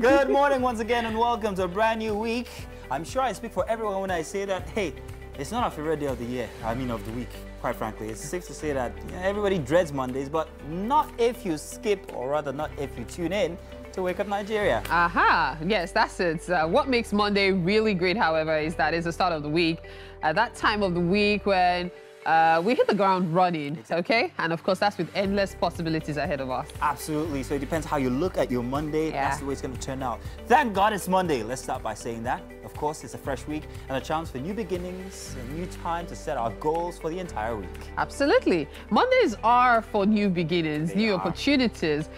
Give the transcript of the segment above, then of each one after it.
Good morning once again and welcome to a brand new week. I'm sure I speak for everyone when I say that, hey, it's not our favorite day of the year, of the week, quite frankly. It's safe to say that everybody dreads Mondays, but not if you skip, or rather not if you tune in to Wake Up Nigeria. Aha, yes, that's it. What makes Monday really great, however, is that it's the start of the week. At that time of the week when we hit the ground running, okay? And of course, that's with endless possibilities ahead of us. Absolutely. So it depends how you look at your Monday. Yeah. That's the way it's going to turn out. Thank God it's Monday. Let's start by saying that. Of course, it's a fresh week and a chance for new beginnings, a new time to set our goals for the entire week. Absolutely. Mondays are for new beginnings, new opportunities,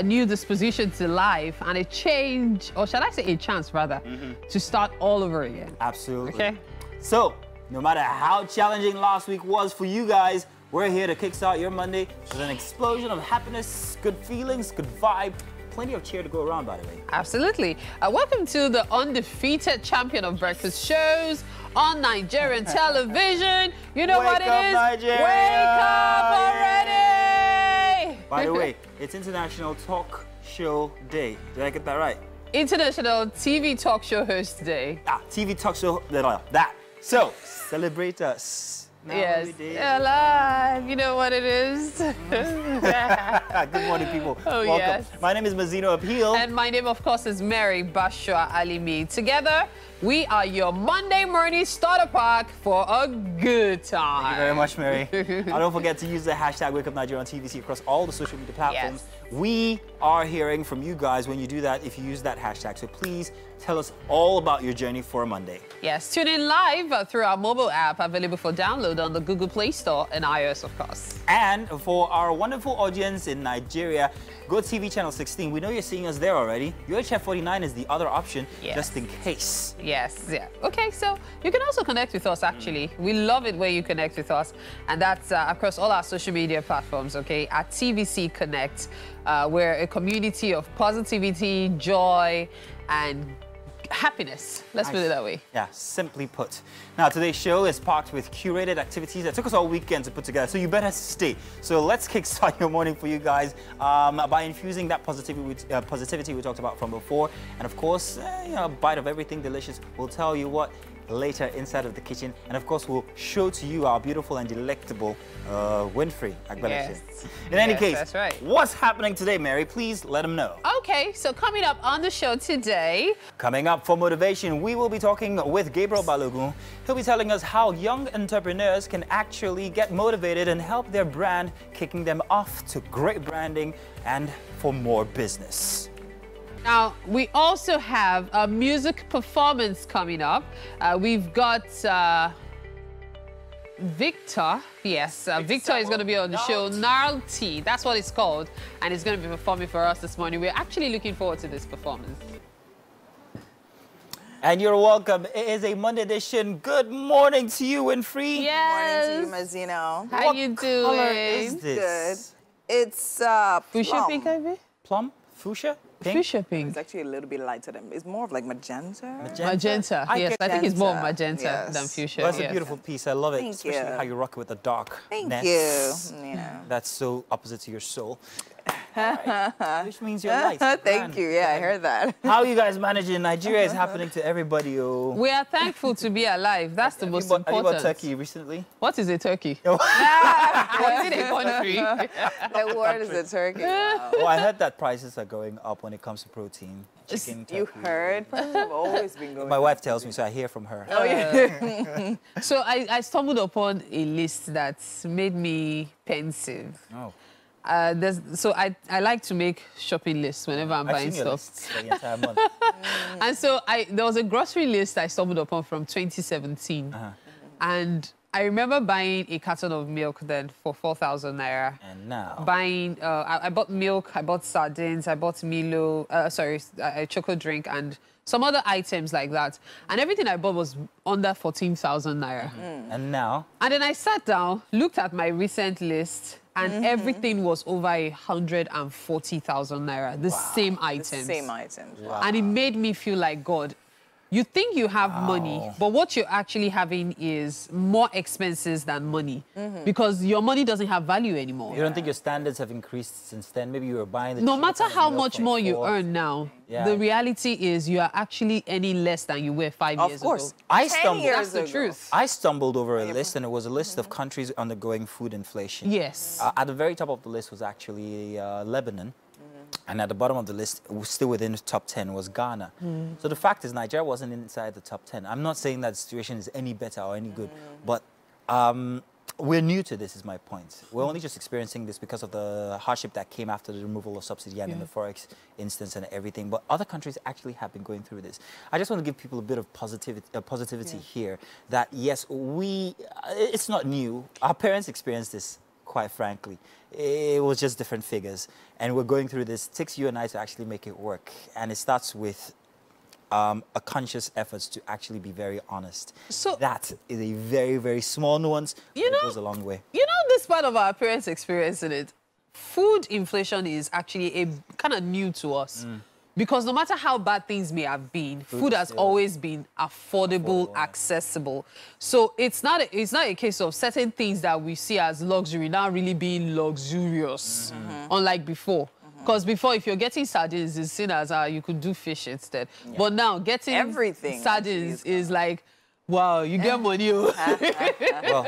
new disposition to life, and a change, or shall I say a chance rather, to start all over again. Absolutely. Okay? So, no matter how challenging last week was for you guys, we're here to kickstart your Monday with an explosion of happiness, good feelings, good vibe, plenty of cheer to go around, by the way. Absolutely. Welcome to the undefeated champion of breakfast shows on Nigerian television. You know what it is? Nigeria. Wake up already! By the way, it's International Talk Show Day. Did I get that right? International TV Talk Show Host Day. TV Talk Show, that. So, celebrate us. Yes, alive. You know what it is. Good morning, people. Oh, welcome. Yes. My name is Mazino Appeal. And my name, of course, is Mary Bashwa Alimi. Together, we are your Monday morning starter pack for a good time. Thank you very much, Mary. Don't forget to use the hashtag Wakeupnigeriaontvc across all the social media platforms. Yes. We are hearing from you guys when you do that, if you use that hashtag. So please tell us all about your journey for a Monday. Yes, tune in live through our mobile app available for download on the Google Play Store and iOS, of course. And for our wonderful audience in Nigeria, GOTV channel 16. We know you're seeing us there already. UHF 49 is the other option, just in case. Yes, yeah. Okay, so you can also connect with us, actually. We love it where you connect with us. And that's across all our social media platforms, okay? At TVC Connect, we're a community of positivity, joy, and happiness. Let's put it that way. Yeah, simply put. Now, today's show is packed with curated activities that took us all weekend to put together, so you better stay. So let's kickstart your morning for you guys by infusing that positivity we talked about from before. And of course, a bite of everything delicious. We'll tell you what later inside of the kitchen. And of course, we'll show to you our beautiful and delectable Winfrey. Yes. In any case, that's right. What's happening today, Mary? Please let them know. Okay, so coming up on the show today. Coming up for motivation, we will be talking with Gabriel Balogun. He'll be telling us how young entrepreneurs can actually get motivated and help their brand, kicking them off to great branding and for more business. Now, we also have a music performance coming up. We've got Victor. Yes, Victor is going to be on the show. Gnarly, that's what it's called. And he's going to be performing for us this morning. We're actually looking forward to this performance. And you're welcome. It is a Monday edition. Good morning to you, Winfrey. Yes. Good morning to you, Mazino. How you doing? What color is this? Good. It's fuchsia pink, maybe? Plum? Fuchsia? Pink? Fuchsia pink. It's actually a little bit lighter than, it's more of like magenta. Magenta. Yes, I think it's more magenta than fuchsia. Well, that's a beautiful piece. I love it. Thank Especially how you rock it with the dark. Thank you. Yeah. That's so opposite to your soul. Right. Which means you're light. Thank you. Yeah, I heard that. How are you guys managing? Nigeria is happening to everybody. Oh. We are thankful to be alive. That's the most important. Have you bought turkey recently? What is a turkey? What is it a country? The word is a turkey. Wow. Well, I heard that prices are going up when it comes to protein. Chicken, turkey. You heard? Prices have always been going up. My wife tells me, so I hear from her. Oh, yeah. So I stumbled upon a list that made me pensive. Oh. So I like to make shopping lists whenever I'm buying stuff. For the entire month. And so there was a grocery list I stumbled upon from 2017. And I remember buying a carton of milk then for 4,000 naira. And now? Buying, I bought milk, I bought sardines, I bought Milo, a chocolate drink and some other items like that. And everything I bought was under 14,000 naira. And now? And then I sat down, looked at my recent list, and everything was over 140,000 naira, the same items. The same items. Wow. And it made me feel like, God, You think you have money, but what you're actually having is more expenses than money because your money doesn't have value anymore. You don't think your standards have increased since then? Maybe you were buying the No matter how much more you earn now, Yeah. the reality is you are actually earning less than you were 5 years ago. Of course. That's the truth. I stumbled over a list, and it was a list of countries undergoing food inflation. Yes. At the very top of the list was actually Lebanon. And at the bottom of the list, still within the top 10, was Ghana. So the fact is, Nigeria wasn't inside the top 10. I'm not saying that the situation is any better or any good, but we're new to this, is my point. We're only just experiencing this because of the hardship that came after the removal of subsidy and in the Forex instance and everything. But other countries actually have been going through this. I just want to give people a bit of positivity here that, yes, it's not new. Our parents experienced this. Quite frankly, it was just different figures, and we're going through this. It takes you and I to actually make it work, and it starts with a conscious effort to actually be very honest. So that is a very, very small nuance. It goes a long way. You know, this part of our parents' experience in it, food inflation is actually a kind of new to us. Because no matter how bad things may have been, food has always been affordable, accessible. So it's not a case of certain things that we see as luxury now really being luxurious, unlike before. Because before, if you're getting sardines, it's seen as you could do fish instead. But now getting everything sardines is like, wow, you get money. Well,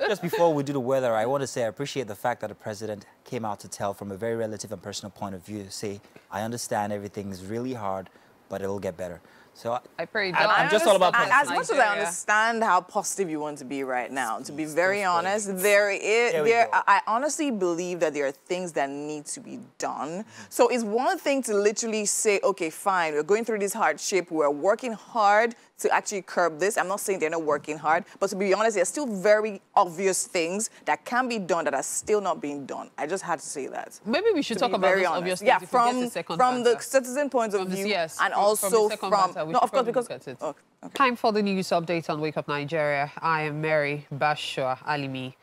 just before we do the weather, I want to say I appreciate the fact that the president came out to tell from a very relative and personal point of view, say, I understand everything is really hard, but it'll get better. So I pray. I'm just all about as much as I understand how positive you want to be right now, to be very honest, I honestly believe that there are things that need to be done. So it's one thing to literally say, okay, fine, we're going through this hardship, we're working hard to actually curb this. I'm not saying they're not working hard, but to be honest, there's still very obvious things that can be done that are still not being done. I just had to say that. Maybe we should talk about those obvious things. Yeah, from the citizen point of view, and also from no, of course, because Time for the news update on Wake Up Nigeria. I am Mary Bashua Alimi.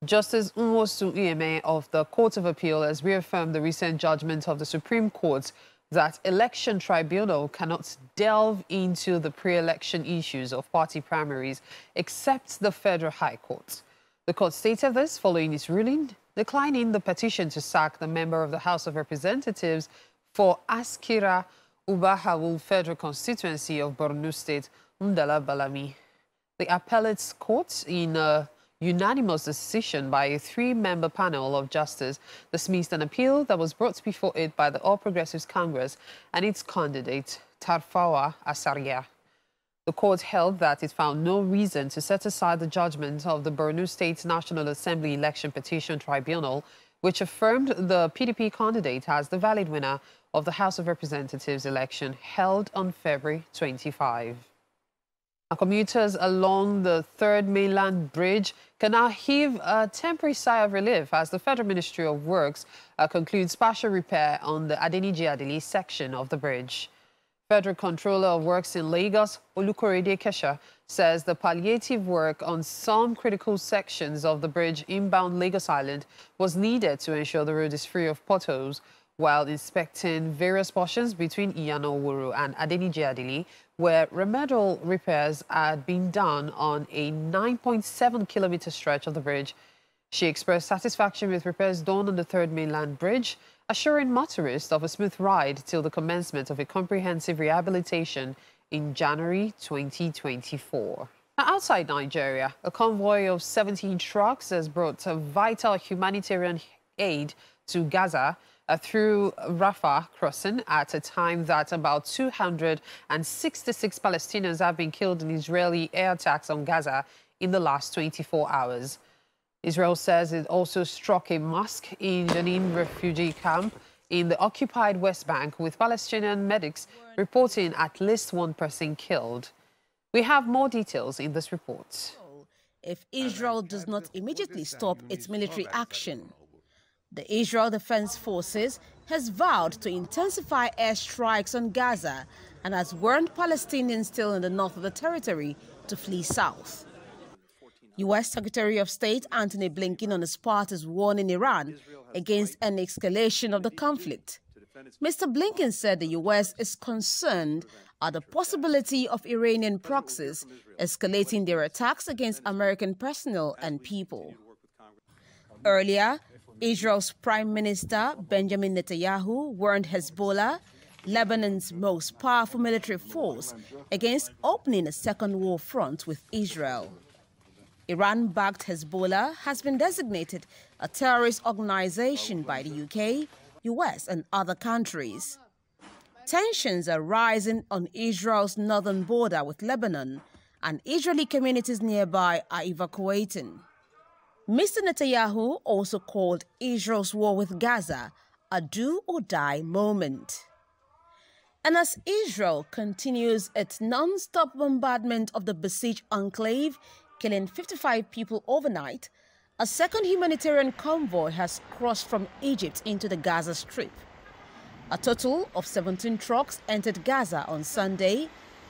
Justice Nwosu Iyeme of the Court of Appeal has reaffirmed the recent judgment of the Supreme Court that election tribunal cannot delve into the pre-election issues of party primaries except the Federal High Court. The court stated this following its ruling, declining the petition to sack the member of the House of Representatives for Askira Ubahawul Federal Constituency of Borno State, Mdala Balami. The appellate court, in a unanimous decision by a 3-member panel of justice, dismissed an appeal that was brought before it by the All Progressives Congress and its candidate, Tarfawa Asaria. The court held that it found no reason to set aside the judgment of the Borno State National Assembly Election Petition Tribunal, which affirmed the PDP candidate as the valid winner of the House of Representatives election held on February 25. Commuters along the 3rd Mainland Bridge can now heave a temporary sigh of relief as the Federal Ministry of Works concludes partial repair on the Adeniji-Adeli section of the bridge. Federal Controller of Works in Lagos, Olukorede Kesha, says the palliative work on some critical sections of the bridge inbound Lagos Island was needed to ensure the road is free of potholes, while inspecting various portions between Iyana-Oworo and Adeniji-Adeli, where remedial repairs had been done on a 9.7-kilometer stretch of the bridge. She expressed satisfaction with repairs done on the 3rd Mainland Bridge, assuring motorists of a smooth ride till the commencement of a comprehensive rehabilitation in January 2024. Now, outside Nigeria, a convoy of 17 trucks has brought vital humanitarian aid to Gaza through Rafah crossing at a time that about 266 Palestinians have been killed in Israeli air attacks on Gaza in the last 24 hours. Israel says it also struck a mosque in Jenin refugee camp in the occupied West Bank, with Palestinian medics reporting at least 1 person killed. We have more details in this report. If Israel does not immediately stop its military action, the Israel Defense Forces has vowed to intensify airstrikes on Gaza and has warned Palestinians still in the north of the territory to flee south. U.S. Secretary of State Antony Blinken on his part is warning Iran against an escalation of the conflict. Mr. Blinken said the U.S. is concerned at the possibility of Iranian proxies escalating their attacks against American personnel and people. Earlier, Israel's Prime Minister Benjamin Netanyahu warned Hezbollah, Lebanon's most powerful military force, against opening a second war front with Israel. Iran-backed Hezbollah has been designated a terrorist organization by the UK, US and other countries. Tensions are rising on Israel's northern border with Lebanon, and Israeli communities nearby are evacuating. Mr. Netanyahu also called Israel's war with Gaza a do-or-die moment. And as Israel continues its non-stop bombardment of the besieged enclave, killing 55 people overnight, a second humanitarian convoy has crossed from Egypt into the Gaza Strip. A total of 17 trucks entered Gaza on Sunday,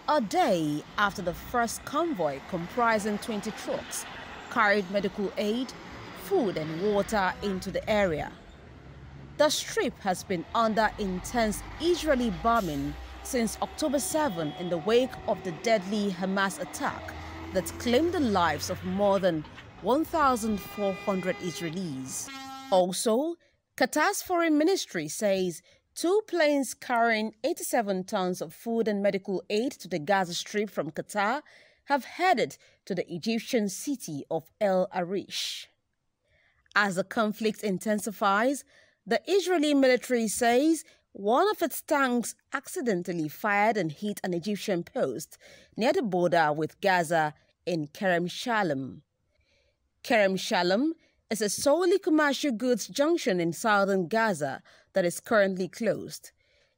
a day after the first convoy, comprising 20 trucks, carried medical aid, food and water into the area. The Strip has been under intense Israeli bombing since October 7 in the wake of the deadly Hamas attack that claimed the lives of more than 1,400 Israelis. Also, Qatar's foreign ministry says 2 planes carrying 87 tons of food and medical aid to the Gaza Strip from Qatar have headed to the Egyptian city of El Arish. As the conflict intensifies, the Israeli military says one of its tanks accidentally fired and hit an Egyptian post near the border with Gaza in Kerem Shalom. Kerem Shalom is a solely commercial goods junction in southern Gaza that is currently closed.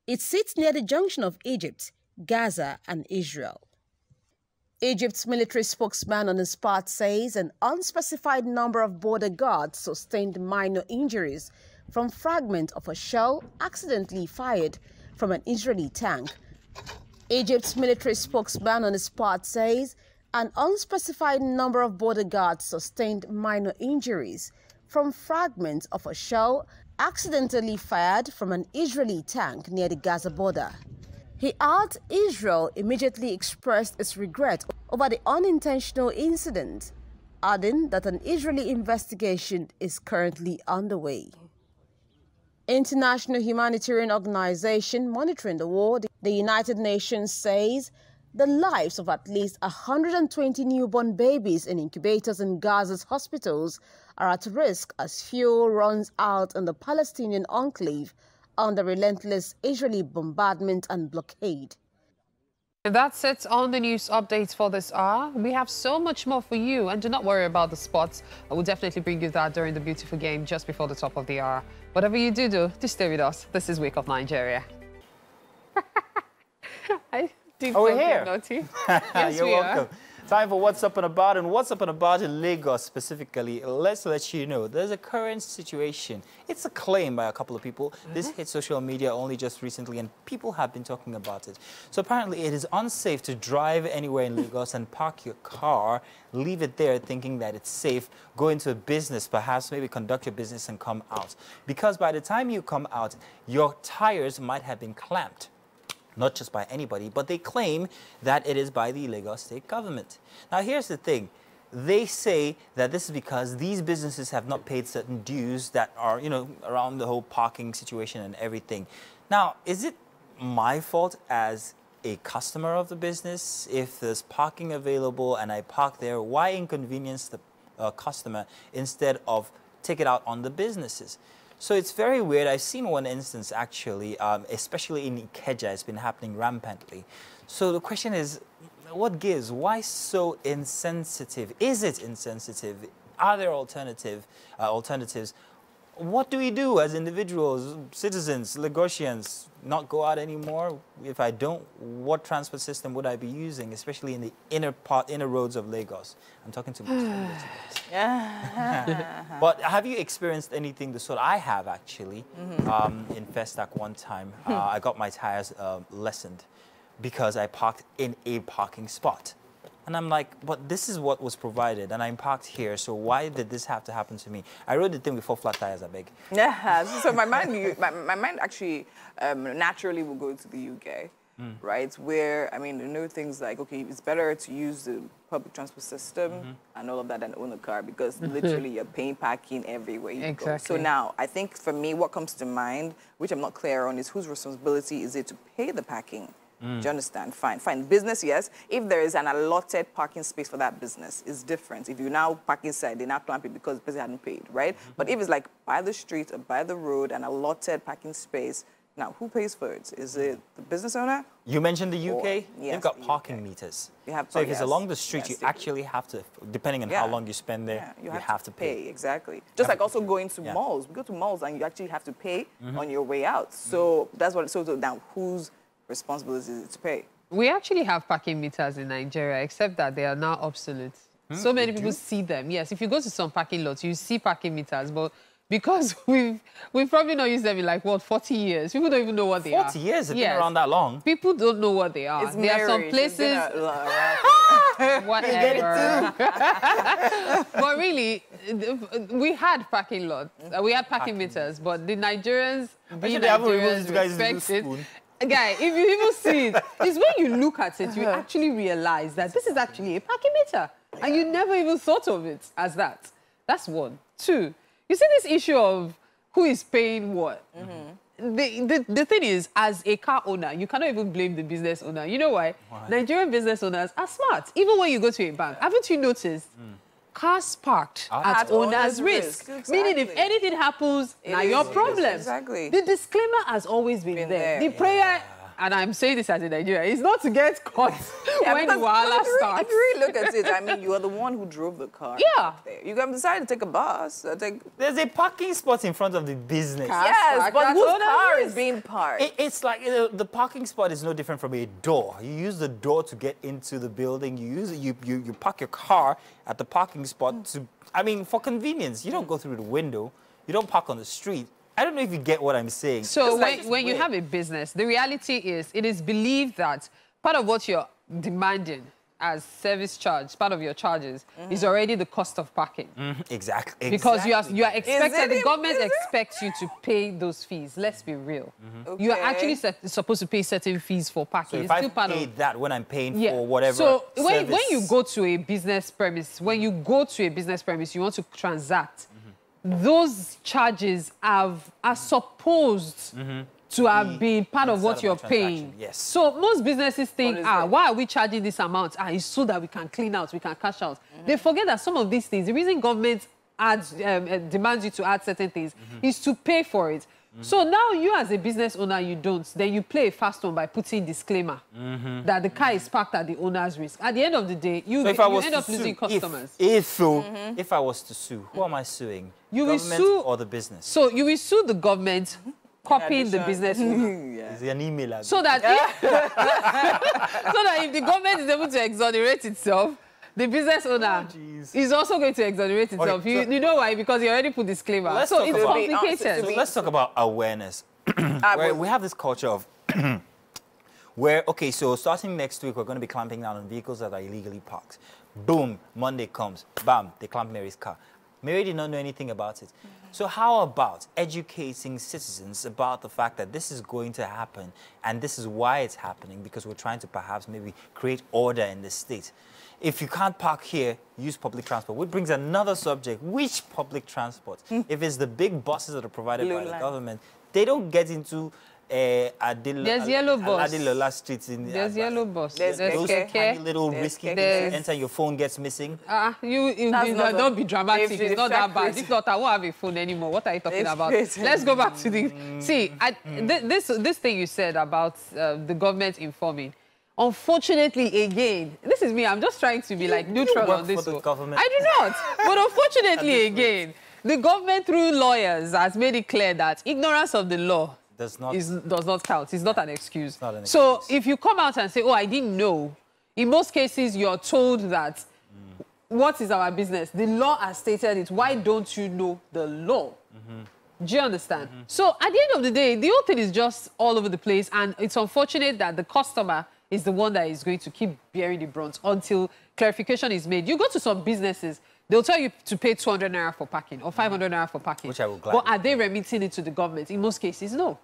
It sits near the junction of Egypt, Gaza, and Israel. Egypt's military spokesman on the spot says an unspecified number of border guards sustained minor injuries from fragments of a shell accidentally fired from an Israeli tank. Egypt's military spokesman on the spot says an unspecified number of border guards sustained minor injuries from fragments of a shell accidentally fired from an Israeli tank near the Gaza border. He adds Israel immediately expressed its regret over the unintentional incident, adding that an Israeli investigation is currently underway. International humanitarian organization monitoring the war, the United Nations, says the lives of at least 120 newborn babies in incubators in Gaza's hospitals are at risk as fuel runs out in the Palestinian enclave under relentless Israeli bombardment and blockade. That's it on the news updates for this hour. We have so much more for you, and do not worry about the sports. I will definitely bring you that during the beautiful game just before the top of the hour. Whatever you do, just stay with us. This is Wake Up Nigeria. I did we're here. Naughty. Yes, You're we welcome. are. Time for What's Up and About, and What's Up and About in Lagos specifically. Let's let you know there's a current situation. It's a claim by a couple of people. This hit social media only just recently, and people have been talking about it. So apparently it is unsafe to drive anywhere in Lagos and park your car, leave it there thinking that it's safe, go into a business, perhaps maybe conduct your business and come out. Because by the time you come out, your tires might have been clamped. Not just by anybody, but they claim that it is by the Lagos state government. Now, here's the thing. They say that this is because these businesses have not paid certain dues that are, around the whole parking situation and everything. Now, is it my fault as a customer of the business? If there's parking available and I park there, why inconvenience the customer instead of take it out on the businesses? So it's very weird. I've seen one instance, actually, especially in Ikeja. It's been happening rampantly. So the question is, what gives? Why so insensitive? Is it insensitive? Are there alternatives? What do we do as individuals, citizens, Lagosians, not go out anymore? If I don't, what transport system would I be using, especially in the inner roads of Lagos? I'm talking to Mr. But have you experienced anything the sort? I have, actually, in Festac one time. I got my tires lessened because I parked in a parking spot. And I'm like, but this is what was provided, and I'm parked here, so why did this have to happen to me? I rode the thing with 4 flat tires, I beg. Yeah, so my mind actually naturally will go to the UK, right? Where, I mean, you know, things like, okay, it's better to use the public transport system and all of that than own a car, because literally you're paying parking everywhere you go. So now, I think for me, what comes to mind, which I'm not clear on, is whose responsibility is it to pay the parking? Do you understand? Fine, fine. Business, yes. If there is an allotted parking space for that business, it's different. If you now park inside, they now clamp it because the person hadn't paid, right? But if it's like by the street or by the road, an allotted parking space, now who pays for it? Is it the business owner? You mentioned the UK. Yes, They've got parking meters. You have, so if it's along the street, you actually have to, depending on how long you spend there, you have to pay. Exactly. Just like also going to malls. We go to malls and you actually have to pay on your way out. So that's what. So now, whose responsibility is it to pay? We actually have parking meters in Nigeria, except that they are now obsolete. So many people see them. Yes, if you go to some parking lots, you see parking meters, but because we've probably not used them in like, what, 40 years. People don't even know what they are. 40 years? It's been around that long? People don't know what they are. There are some places... Whatever. But really, we had parking lots. We had parking meters, but the Nigerians... respect it. Guy, if you even see it, it's when you look at it, you actually realize that this is actually a parking meter. And you never even thought of it as that. That's one. Two, you see this issue of who is paying what? The thing is, as a car owner, you cannot even blame the business owner. You know why? Nigerian business owners are smart. Even when you go to a bank, haven't you noticed? Cars parked at owner's risk. Meaning if anything happens, now your problem. Exactly. The disclaimer has always been there. The prayer, and I'm saying this as a Nigerian, is not to get caught when Wahala starts. If you really look at it, I mean, you are the one who drove the car. Yeah. You can decide to take a bus. There's a parking spot in front of the business. Yes, but whose car is being parked? It's like, the parking spot is no different from a door. You use the door to get into the building. You park your car at the parking spot to, I mean, for convenience. You don't go through the window. You don't park on the street. I don't know if you get what I'm saying. So when you have a business, the reality is it is believed that part of what you're demanding as service charge, part of your charges, is already the cost of parking. Exactly. Because you are expected, the government expects you to pay those fees. Let's be real. You are actually supposed to pay certain fees for parking. So if I pay that when I'm paying for whatever So when you go to a business premise, you want to transact, those charges are supposed to have been part of what you're paying. Yes. So most businesses think, why are we charging this amount? It's so that we can clean out, we can cash out. They forget that some of these things, the reason government demands you to add certain things is to pay for it. So now you as a business owner, you don't. Then you play a fast one by putting disclaimer that the car is parked at the owner's risk. At the end of the day, you end up losing customers. If I was to sue, who am I suing? You government will sue, or the business? So you will sue the government, copying the business owner. It's an email. So that if the government is able to exonerate itself, the business owner is also going to exonerate itself. Okay, you know why? Because you already put disclaimer. So it's complicated. So let's talk about awareness. We have this culture of where, okay, so starting next week, we're going to be clamping down on vehicles that are illegally parked. Boom, Monday comes, bam, they clamp Mary's car. Mary did not know anything about it. So how about educating citizens about the fact that this is going to happen and this is why it's happening, because we're trying to perhaps maybe create order in the state. If you can't park here, use public transport, which brings another subject. Which public transport? If it's the big buses that are provided by the government, they don't get into there's yellow bus. There's yellow bus. There's those tiny little risky things. Enter, your phone gets missing. Don't be dramatic. It's not that bad. If not, I won't have a phone anymore. What are you talking about? Let's go back to the... See, this thing you said about the government informing. Unfortunately, again, this is me. I'm just trying to be like neutral on this one. I do not. But unfortunately, again, the government through lawyers has made it clear that ignorance of the law does not count. It's not an excuse. So if you come out and say, oh, I didn't know, in most cases, you're told that what is our business? The law has stated it. Why don't you know the law? Do you understand? So at the end of the day, the whole thing is just all over the place. And it's unfortunate that the customer is the one that is going to keep bearing the brunt until clarification is made. You go to some businesses, they'll tell you to pay 200 naira for parking or 500 naira for parking. Which I will gladly. But are they remitting it to the government? In most cases, no.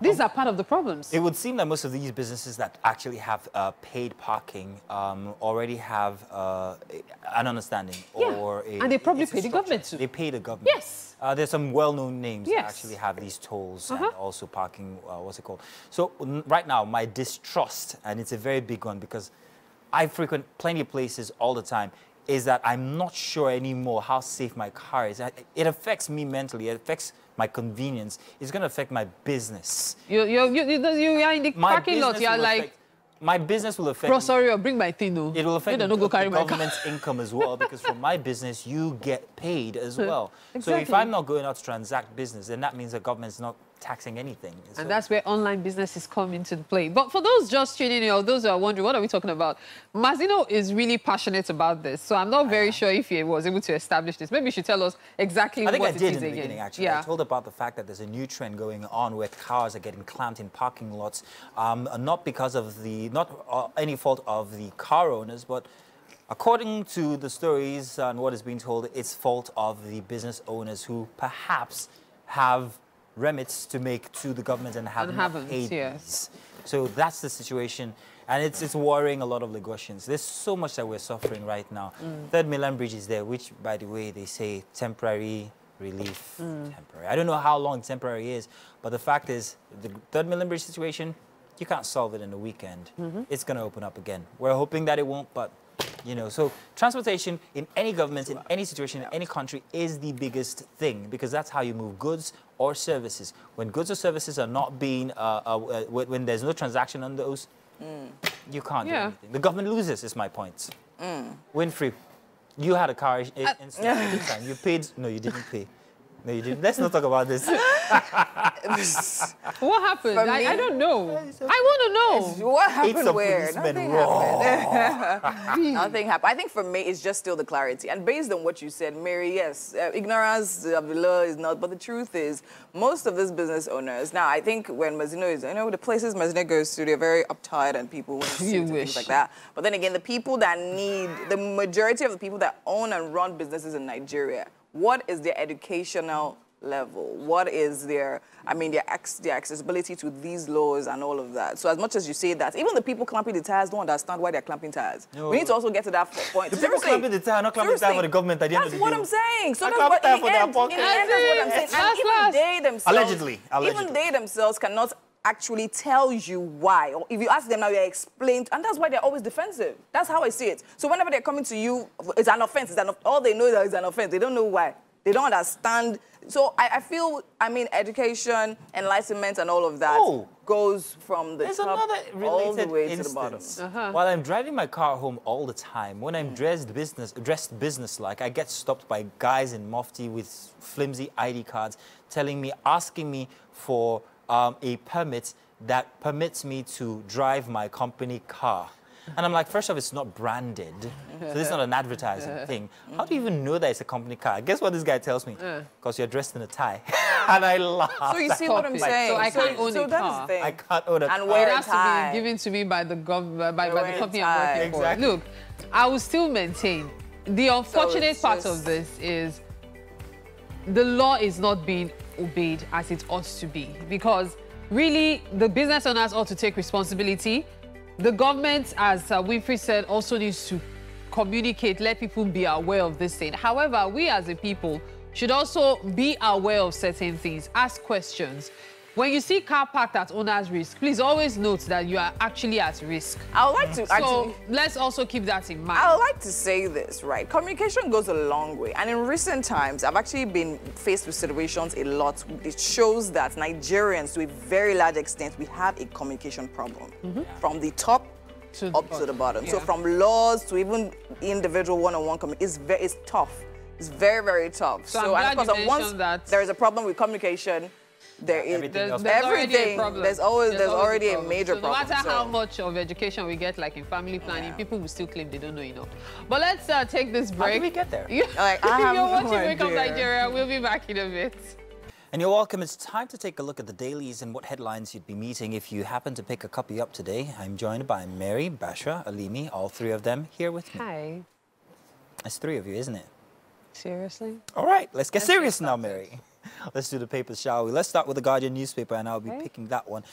These are part of the problems. It would seem that most of these businesses that actually have paid parking already have an understanding or and they probably pay the government too. They pay the government. Yes. There's some well-known names that actually have these tolls and also parking, what's it called? So right now, my distrust, and it's a very big one because I frequent plenty of places all the time, is that I'm not sure anymore how safe my car is. It affects me mentally. It affects my convenience. It's going to affect my business. You are in the parking lot. You are like, my business will affect. Bro, sorry, I'll bring my thing. No. It will affect the government's income as well, because from my business you get paid as well. Exactly. So if I'm not going out to transact business, then that means the government's not taxing anything. And that's where online businesses come into play. But for those just tuning in, or those who are wondering, what are we talking about? Mazino is really passionate about this, so I'm not very sure if he was able to establish this. Maybe you should tell us exactly what it is again. I think I did in the beginning, actually. I told about the fact that there's a new trend going on where cars are getting clamped in parking lots, not because of any fault of the car owners, but according to the stories and what is being told, it's fault of the business owners who perhaps have remits to make to the government and haven't paid these. So that's the situation, and it's worrying a lot of Lagosians. There's so much that we're suffering right now. Third Mainland Bridge is there, which, by the way, they say temporary relief. Temporary. I don't know how long temporary is, but the fact is, the Third Mainland Bridge situation, you can't solve it in a weekend. It's going to open up again. We're hoping that it won't, but you know, so transportation in any government, in any situation, in any country is the biggest thing, because that's how you move goods or services. When goods or services are not being, when there's no transaction on those, you can't do anything. The government loses, is my point. Winfrey, you had a car incident. You paid, no, you didn't pay. No, you didn't. Let's not talk about this. What happened? I don't know. I want to know. What happened where? Nothing happened. Nothing happened. I think for me, it's just still the clarity. And based on what you said, Mary, yes, ignorance of the law is not. But the truth is, most of these business owners, now, I think when Mazino is, the places Mazino goes to, they're very uptight and people want to see things like that. But then again, the people that need, the majority of the people that own and run businesses in Nigeria, what is their educational level? What is their, their accessibility to these laws and all of that? So as much as you say that, even the people clamping the tires don't understand why they're clamping tires. No. We need to also get to that point. The people clamping the tire, not clamping the tire for the government at the end of the day. That's what I'm saying. So that's what, in the end, that's what I'm saying. And even they themselves, even they themselves cannot actually tell you why. Or if you ask them now, they explain, and that's why they're always defensive. That's how I see it. So whenever they're coming to you, it's an offense. All they know is that it's an offense. They don't know why. They don't understand. So I feel, education, enlightenment, and all of that goes from the top all the way to the bottom. While I'm driving my car home all the time, when I'm dressed business-like, I get stopped by guys in mufti with flimsy ID cards, asking me for a permit that permits me to drive my company car. And I'm like, first off, it's not branded. So this is not an advertising thing. How do you even know that it's a company car? Guess what this guy tells me? Because you're dressed in a tie. And I laugh. So you see what I'm saying? So I can't own a car. I can't own a car. And wear a tie. It has to be given to me by the government, by the company I'm working for. Look, I will still maintain. The unfortunate part of this is the law is not being obeyed as it ought to be, because really the business owners ought to take responsibility. The government, as Winfrey said, also needs to communicate, let people be aware of this thing. However, we as a people should also be aware of certain things, ask questions. When you see car parked at owner's risk, please always note that you are actually at risk. I would like to So let's also keep that in mind. I would like to say this, right? Communication goes a long way. And in recent times, I've actually been faced with situations a lot. It shows that Nigerians, to a very large extent, we have a communication problem. From the top to the bottom. So from laws to even individual one-on-one communication, it's tough. It's very, very tough. So and of course, once there is a problem with communication, there's already a major problem. No matter how much of education we get, like in family planning, people will still claim they don't know enough. But let's take this break. How did we get there? You're watching Wake Up Nigeria. We'll be back in a bit. And you're welcome. It's time to take a look at the dailies and what headlines you'd be meeting if you happen to pick a copy up today. I'm joined by Mary, Bashra, Alimi, all three of them here with me. Hi. It's three of you, isn't it? Seriously? All right, let's get serious now, Mary. Let's do the papers, shall we? Let's start with the Guardian newspaper, and I'll be picking that one.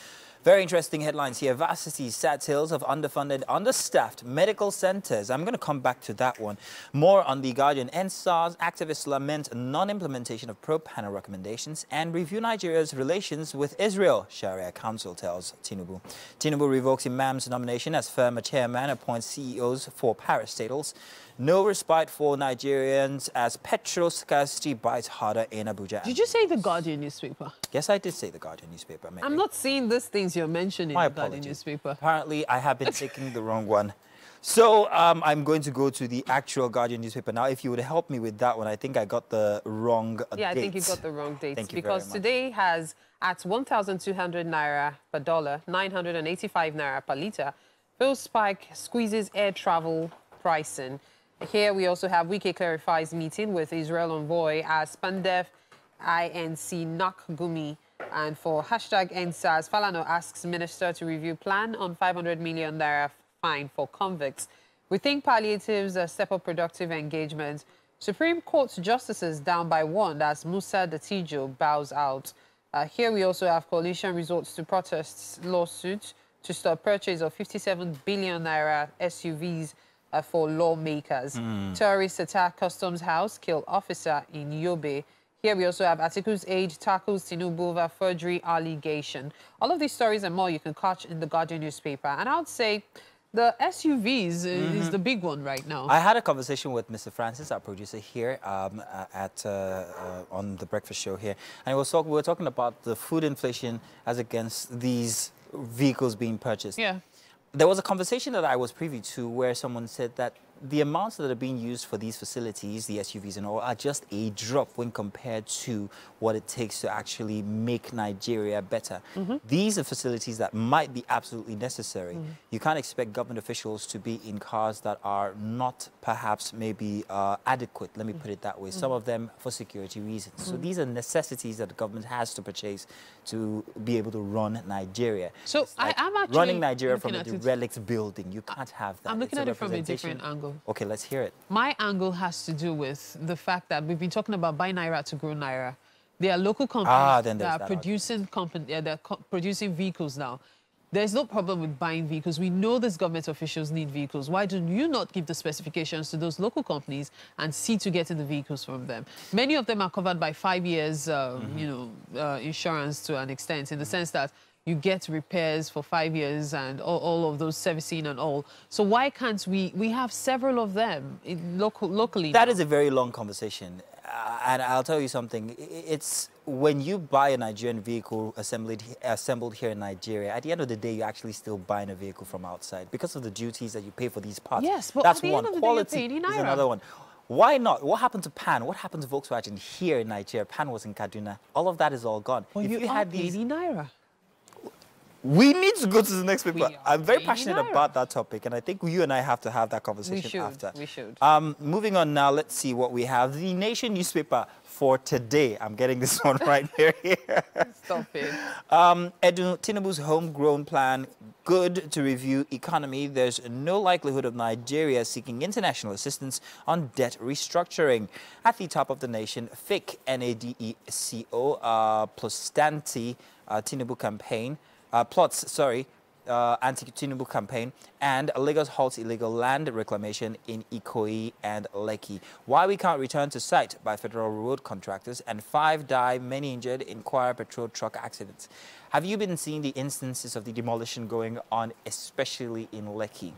Very interesting headlines here. Vastity, sad tales of underfunded, understaffed medical centers. I'm going to come back to that one. More on the Guardian. NSAS activists lament non-implementation of pro-panel recommendations and review Nigeria's relations with Israel, Sharia Council tells Tinubu. Tinubu revokes Imam's nomination as firm chairman, appoints CEOs for parastatals. No respite for Nigerians as petrol scarcity bites harder in Abuja. Did you say the Guardian newspaper? Yes, I did say the Guardian newspaper. Mary. I'm not seeing these things you're mentioning in the Guardian newspaper. Apparently, I have been taking the wrong one. So I'm going to go to the actual Guardian newspaper now. If you would help me with that one, I think I got the wrong Yeah, I think you got the wrong dates. Because today has at 1,200 naira per dollar, 985 naira per litre, fuel spike squeezes air travel pricing. Here we also have Wike clarifies meeting with Israel envoy as Pandef INC knock Gumi. And for hashtag NSAS, Falano asks minister to review plan on 500 million naira fine for convicts. We think palliatives step up productive engagement. Supreme Court justices down by one as Musa Datijo bows out. Here we also have coalition resorts to protests lawsuit to stop purchase of 57 billion naira SUVs for lawmakers. Terrorists attack customs house, kill officer in Yobe. Here we also have Atiku's aide tackles Tinubu over forgery allegation. All of these stories and more you can catch in the Guardian newspaper. And I would say the SUVs is the big one right now. I had a conversation with Mr. Francis, our producer here, on the breakfast show here. And we were talking about the food inflation as against these vehicles being purchased. Yeah. There was a conversation that I was privy to where someone said that the amounts that are being used for these facilities, the SUVs and all, are just a drop when compared to what it takes to actually make Nigeria better. These are facilities that might be absolutely necessary. You can't expect government officials to be in cars that are not perhaps maybe adequate, let me put it that way. Some of them for security reasons. So these are necessities that the government has to purchase to be able to run Nigeria. So like I'm actually running Nigeria from a derelict building. You can't have that. I'm looking at it from a different angle. Okay, let's hear it. My angle has to do with the fact that we've been talking about buy Naira to grow Naira. There are local companies that are producing vehicles now. There's no problem with buying vehicles. We know these government officials need vehicles. Why do you not give the specifications to those local companies and see to getting the vehicles from them? Many of them are covered by 5 years, insurance to an extent, in the sense that you get repairs for 5 years and all of those servicing and all. So why can't we have several of them locally? That is a very long conversation. And I'll tell you something. It's when you buy a Nigerian vehicle assembled here in Nigeria, at the end of the day, you're actually still buying a vehicle from outside because of the duties that you pay for these parts. Yes, but that's at the one. end of the Quality day, you're paying in is Naira. another one. Why not? What happened to PAN? What happened to Volkswagen here in Nigeria? PAN was in Kaduna. All of that is all gone. Well, if you had these Naira. We need to go to the next paper. I'm very passionate about that topic, and I think you and I have to have that conversation after. We should. Moving on now, let's see what we have. The Nation newspaper for today. I'm getting this one right here. Stop it. Edu, Tinubu's homegrown plan, good to review economy. There's no likelihood of Nigeria seeking international assistance on debt restructuring. At the top of the Nation, fake NADECO plus Stanti Tinubu campaign. Anti-Tinubu campaign, and Lagos halts illegal land reclamation in Ikoyi and Lekki. Why we can't return to site by federal road contractors, and 5 die, many injured in Kwara petrol truck accidents. Have you been seeing the instances of the demolition going on, especially in Lekki?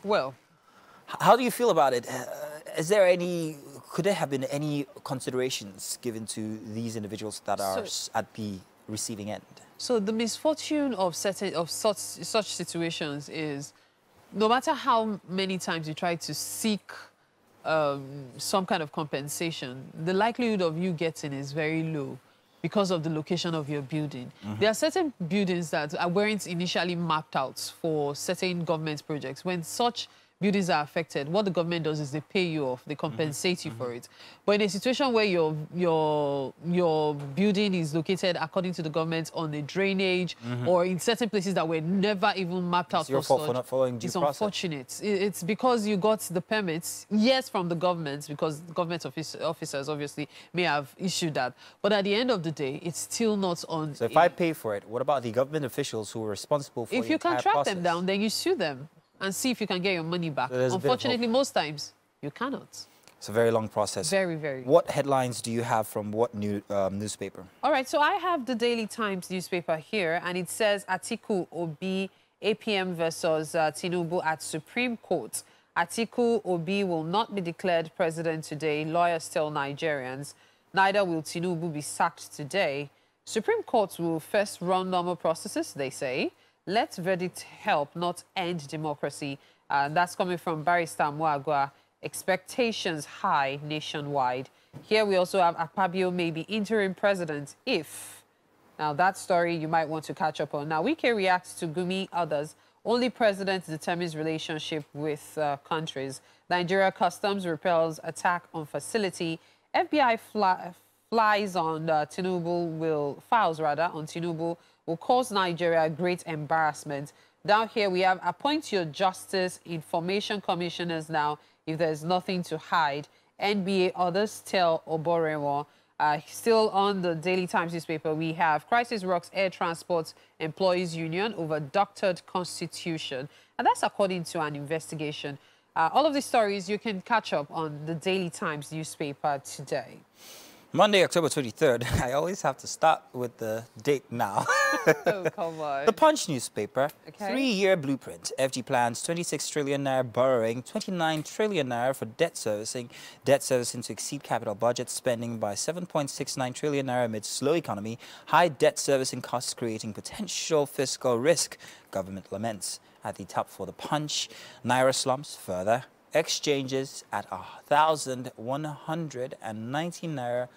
Well, how do you feel about it? Could there have been any considerations given to these individuals that are at the receiving end? So the misfortune of such situations is, no matter how many times you try to seek some kind of compensation, the likelihood of you getting is very low because of the location of your building. There are certain buildings that weren't initially mapped out for certain government projects. When such buildings are affected, what the government does is they pay you off, they compensate you for it. But in a situation where your building is located according to the government on a drainage or in certain places that were never even mapped out your fault for not following due process. Unfortunate. It's because you got the permits, yes, from the government, because government officers obviously may have issued that. But at the end of the day, it's still not on. So if I pay for it, what about the government officials who are responsible for If you can track them down, then you sue them and see if you can get your money back. So unfortunately, most times, you cannot. It's a very long process. Very, very. What headlines do you have from what newspaper? All right, so I have the Daily Times newspaper here, and it says Atiku Obi, APM versus Tinubu at Supreme Court. Atiku Obi will not be declared president today, lawyers tell Nigerians. Neither will Tinubu be sacked today. Supreme Court will first run normal processes, they say. Let verdict help, not end democracy. That's coming from Barrister Muagwa. Expectations high nationwide. Here we also have Akpabio may be interim president if. Now that story you might want to catch up on. Now Wike reacts to Gumi, others. Only president determines relationship with countries. Nigeria Customs repels attack on facility. FBI files on Tinubu will cause Nigeria great embarrassment. Down here we have appoint your justice information commissioners now if there's nothing to hide. NBA others tell Oborewo. Still on the Daily Times newspaper, we have crisis rocks air transport employees union over doctored constitution. And that's according to an investigation. All of these stories you can catch up on the Daily Times newspaper today. Monday, October 23rd. I always have to start with the date now. Oh, come on. The Punch newspaper. Okay. 3-year blueprint. FG plans 26 trillion naira borrowing, 29 trillion naira for debt servicing. Debt servicing to exceed capital budget spending by 7.69 trillion naira amid slow economy. High debt servicing costs creating potential fiscal risk. Government laments. At the top for the Punch. Naira slumps further. Exchanges at 1,190 naira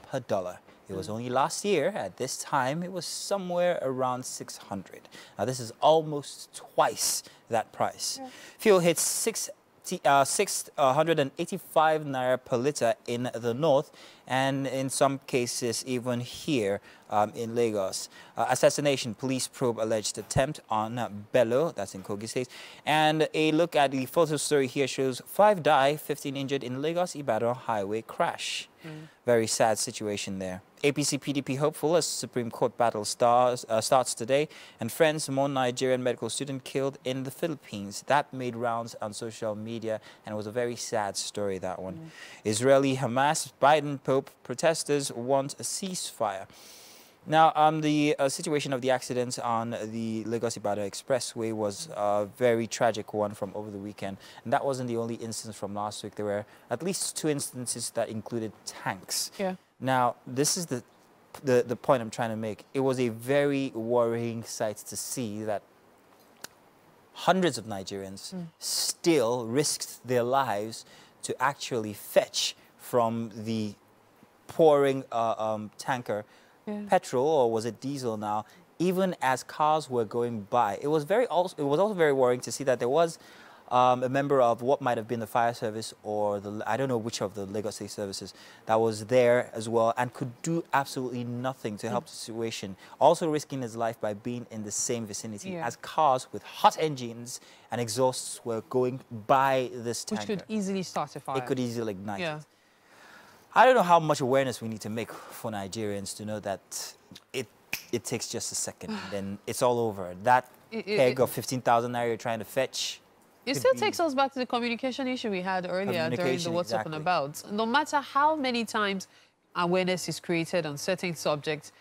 per dollar. It was only last year, at this time, it was somewhere around 600. Now, this is almost twice that price. Yeah. Fuel hits 685 naira per litre in the north, and in some cases, even here in Lagos. Assassination, police probe alleged attempt on Bello, that's in Kogi State. And a look at the photo story here shows 5 die, 15 injured in Lagos-Ibadan highway crash. Very sad situation there. APC PDP hopeful as Supreme Court battle starts today. And friends, one Nigerian medical student killed in the Philippines. That made rounds on social media, and it was a very sad story, that one. Israeli Hamas, Biden Pope, protesters want a ceasefire. Now, the situation of the accident on the Lagos-Ibadan Expressway was a very tragic one from over the weekend. And that wasn't the only instance from last week. There were at least 2 instances that included tanks. Yeah. Now, this is the point I'm trying to make. It was a very worrying sight to see that hundreds of Nigerians still risked their lives to actually fetch from the pouring tanker petrol, or was it diesel now, even as cars were going by. It was also very worrying to see that there was a member of what might have been the fire service or I don't know which of the Lagos State services that was there as well and could do absolutely nothing to help the situation, also risking his life by being in the same vicinity as cars with hot engines and exhausts were going by this tanker. Which could easily start a fire. It could easily ignite it. I don't know how much awareness we need to make for Nigerians to know that it takes just a second, then it's all over. That peg of 15,000 naira you're trying to fetch. It still takes us back to the communication issue we had earlier during the What's Up and About. No matter how many times awareness is created on certain subjects,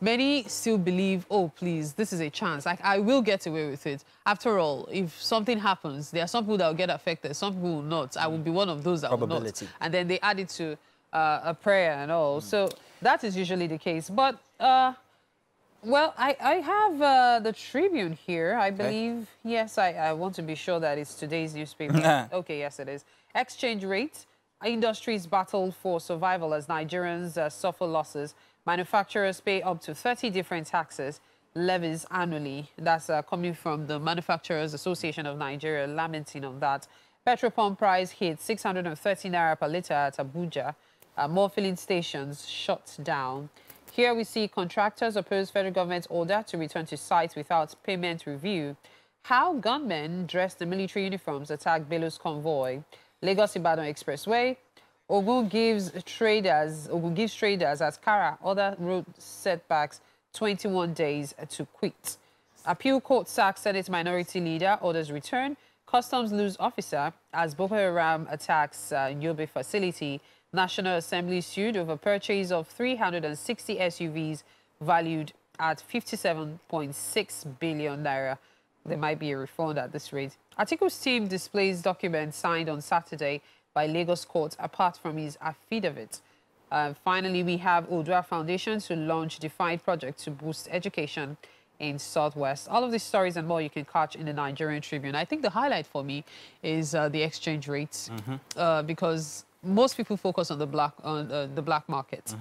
many still believe, oh, please, this is a chance. I will get away with it. After all, if something happens, there are some people that will get affected, some people will not. I will be one of those that will not. And then they add it to a prayer and all. So that is usually the case. But, well, I have the Tribune here, I believe. Yes, I want to be sure that it's today's newspaper. Okay, yes, it is. Exchange rate. Industries battle for survival as Nigerians suffer losses. Manufacturers pay up to 30 different taxes, levies annually. That's coming from the Manufacturers Association of Nigeria, lamenting on that. Petrol pump price hit 630 naira per litre at Abuja. More filling stations shut down. Here we see contractors oppose federal government's order to return to sites without payment review. How gunmen dressed in military uniforms attacked Bello's convoy. Lagos-Ibadan Expressway. Ogun gives traders as Kara other road setbacks 21 days to quit. Appeal court sacks Senate minority leader, orders return. Customs lose officer as Boko Haram attacks Yobe facility. National Assembly sued over purchase of 360 SUVs valued at 57.6 billion naira. There might be a refund at this rate. Article's team displays documents signed on Saturday by Lagos courts apart from his affidavit. Finally, we have Odua Foundation to launch Defined project to boost education in Southwest. All of these stories and more you can catch in the Nigerian Tribune. I think the highlight for me is the exchange rates because most people focus on the black market.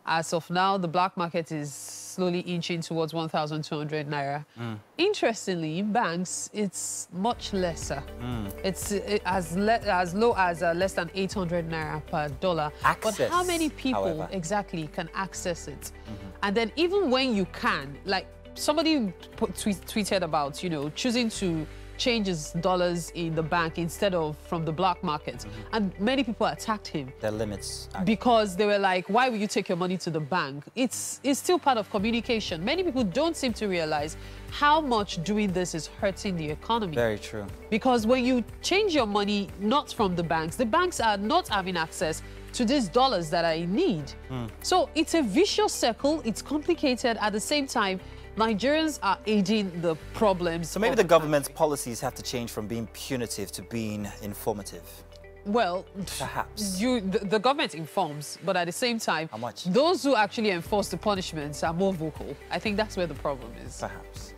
As of now, the black market is slowly inching towards 1,200 naira. Interestingly, in banks, it's much lesser. It's as low as less than 800 naira per dollar. Access, but how many people however, exactly can access it? And then even when you can, like somebody tweeted about, you know, choosing to change his dollars in the bank instead of from the black market. And many people attacked him. The limits. Because they were like, why will you take your money to the bank? It's still part of communication. Many people don't seem to realize how much doing this is hurting the economy. Very true. Because when you change your money not from the banks are not having access to these dollars that I need. So it's a vicious circle. It's complicated. At the same time, Nigerians are aiding the problems. So maybe the government's policies have to change from being punitive to being informative. Well, perhaps. The government informs, but at the same time, how much? Those who actually enforce the punishments are more vocal. I think that's where the problem is. Perhaps.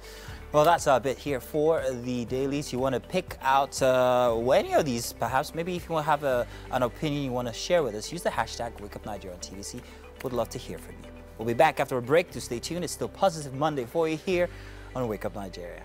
Well, that's a bit here for the dailies. You want to pick out any of these, perhaps. Maybe if you want to have an opinion you want to share with us, use the hashtag Wakeupnigeriaontvc. Would love to hear from you. We'll be back after a break, to stay tuned. It's still Positive Monday for you here on Wake Up Nigeria.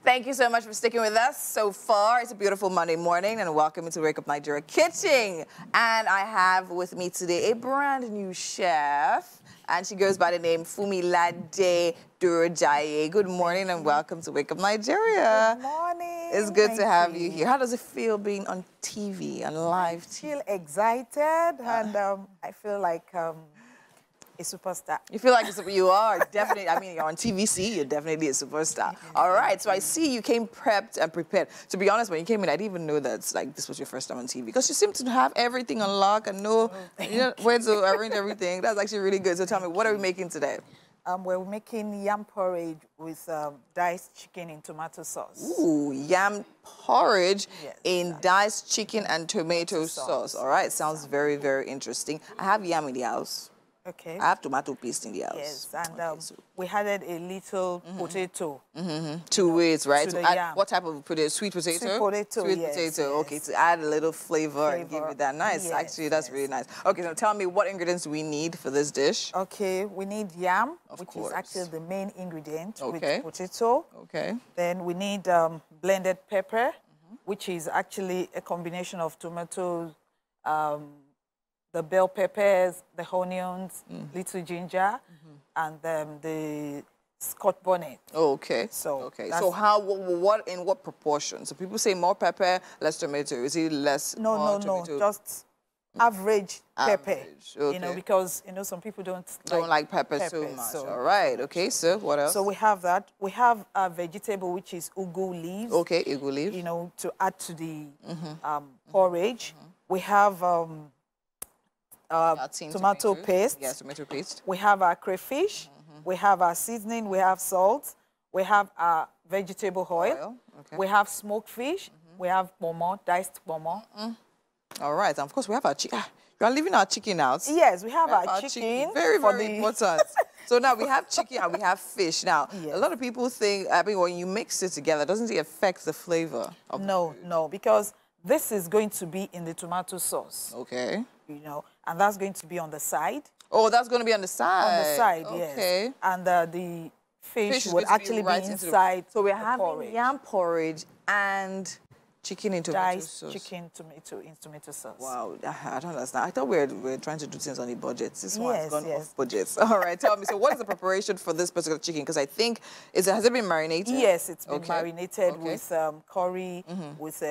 Thank you so much for sticking with us so far. It's a beautiful Monday morning, and welcome into Wake Up Nigeria Kitchen. And I have with me today a brand new chef, and she goes by the name Fumilade Durajaye. Good morning and welcome to Wake Up Nigeria. Good morning. It's good to have you here. How does it feel being on TV, on live TV? I feel excited, and I feel like a superstar. You feel like you are definitely, I mean, you're on TVC, you're definitely a superstar. All right, so I see you came prepped and prepared. To be honest, when you came in, I didn't even know that like this was your first time on TV because you seem to have everything on lock and know, where to arrange everything. That's actually really good. So tell me, what are we making today? We're making yam porridge with diced chicken in tomato sauce. Ooh, yam porridge in diced chicken and tomato sauce. All right, sounds very, very interesting. I have yam in the house. Okay. I have tomato paste in the house. Yes, and we added a little potato. To it, right? To to the add, yam. what type of potato? Sweet potato? Sweet potato, Sweet yes, potato, yes. okay, to add a little flavor and give it that nice. Yes, Actually, that's really nice. Okay, so tell me what ingredients we need for this dish. Okay, we need yam, which course. is actually the main ingredient Okay. with potato. Okay. Then we need blended pepper, which is actually a combination of tomatoes, the bell peppers, the onions, little ginger, and the Scotch bonnet. Okay. So So how, what, in what proportion? So people say more pepper, less tomato. Is it less? No, tomato? just average pepper. Average, okay. You know, because some people don't like pepper so much. All right. Okay. So what else? So we have that. We have a vegetable which is ugu leaves. Okay, ugu leaves. You know, to add to the porridge. We have tomato paste. Yes, tomato paste. We have our crayfish. We have our seasoning. We have salt. We have our vegetable oil. Okay. We have smoked fish. We have pomo, diced pomo. All right. And of course, we have our chicken. You are leaving our chicken out. Yes, we have our chicken. Very, very important. So now we have chicken and we have fish. Now, a lot of people think, I mean, when you mix it together, doesn't it affect the flavor of No, because this is going to be in the tomato sauce. Okay. You know, and that's going to be on the side. Oh, that's going to be on the side. On the side, yes. Okay. And the fish would actually be inside. So we're having porridge. yam porridge and Chicken in tomato diced sauce. chicken in tomato sauce. Wow, I don't understand. I thought we were trying to do things on a budget. This one's gone yes. off budget. All right, tell me. So, what is the preparation for this particular chicken? Because I think has it been marinated? Yes, it's been marinated Okay. with curry, with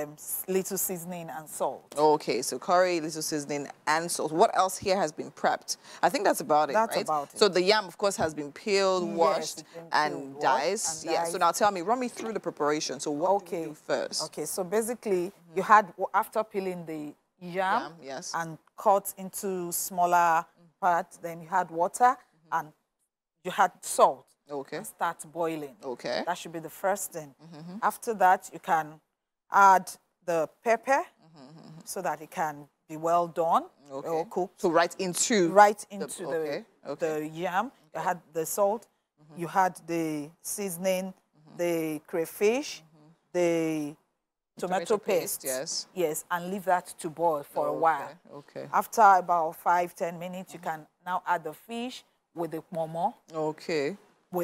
little seasoning and salt. Okay, so curry, little seasoning, and salt. What else here has been prepped? I think that's about it, That's right? about it. So the yam, of course, has been peeled, washed, it's been and peeled, diced. washed and Yeah. diced. So now tell me, run me through the preparation. So what do you do first? Okay, so basically, you had, after peeling the yam, yes. and cut into smaller parts, then you had water and you had salt. Okay. And start boiling. Okay. That should be the first thing. After that, you can add the pepper so that it can be well done or cooked. So right into the yam. You had the salt. You had the seasoning, the crayfish, the tomato paste. Yes. Yes, and leave that to boil for a while. Okay. After about 5-10 minutes, you can now add the fish with the momo. Okay.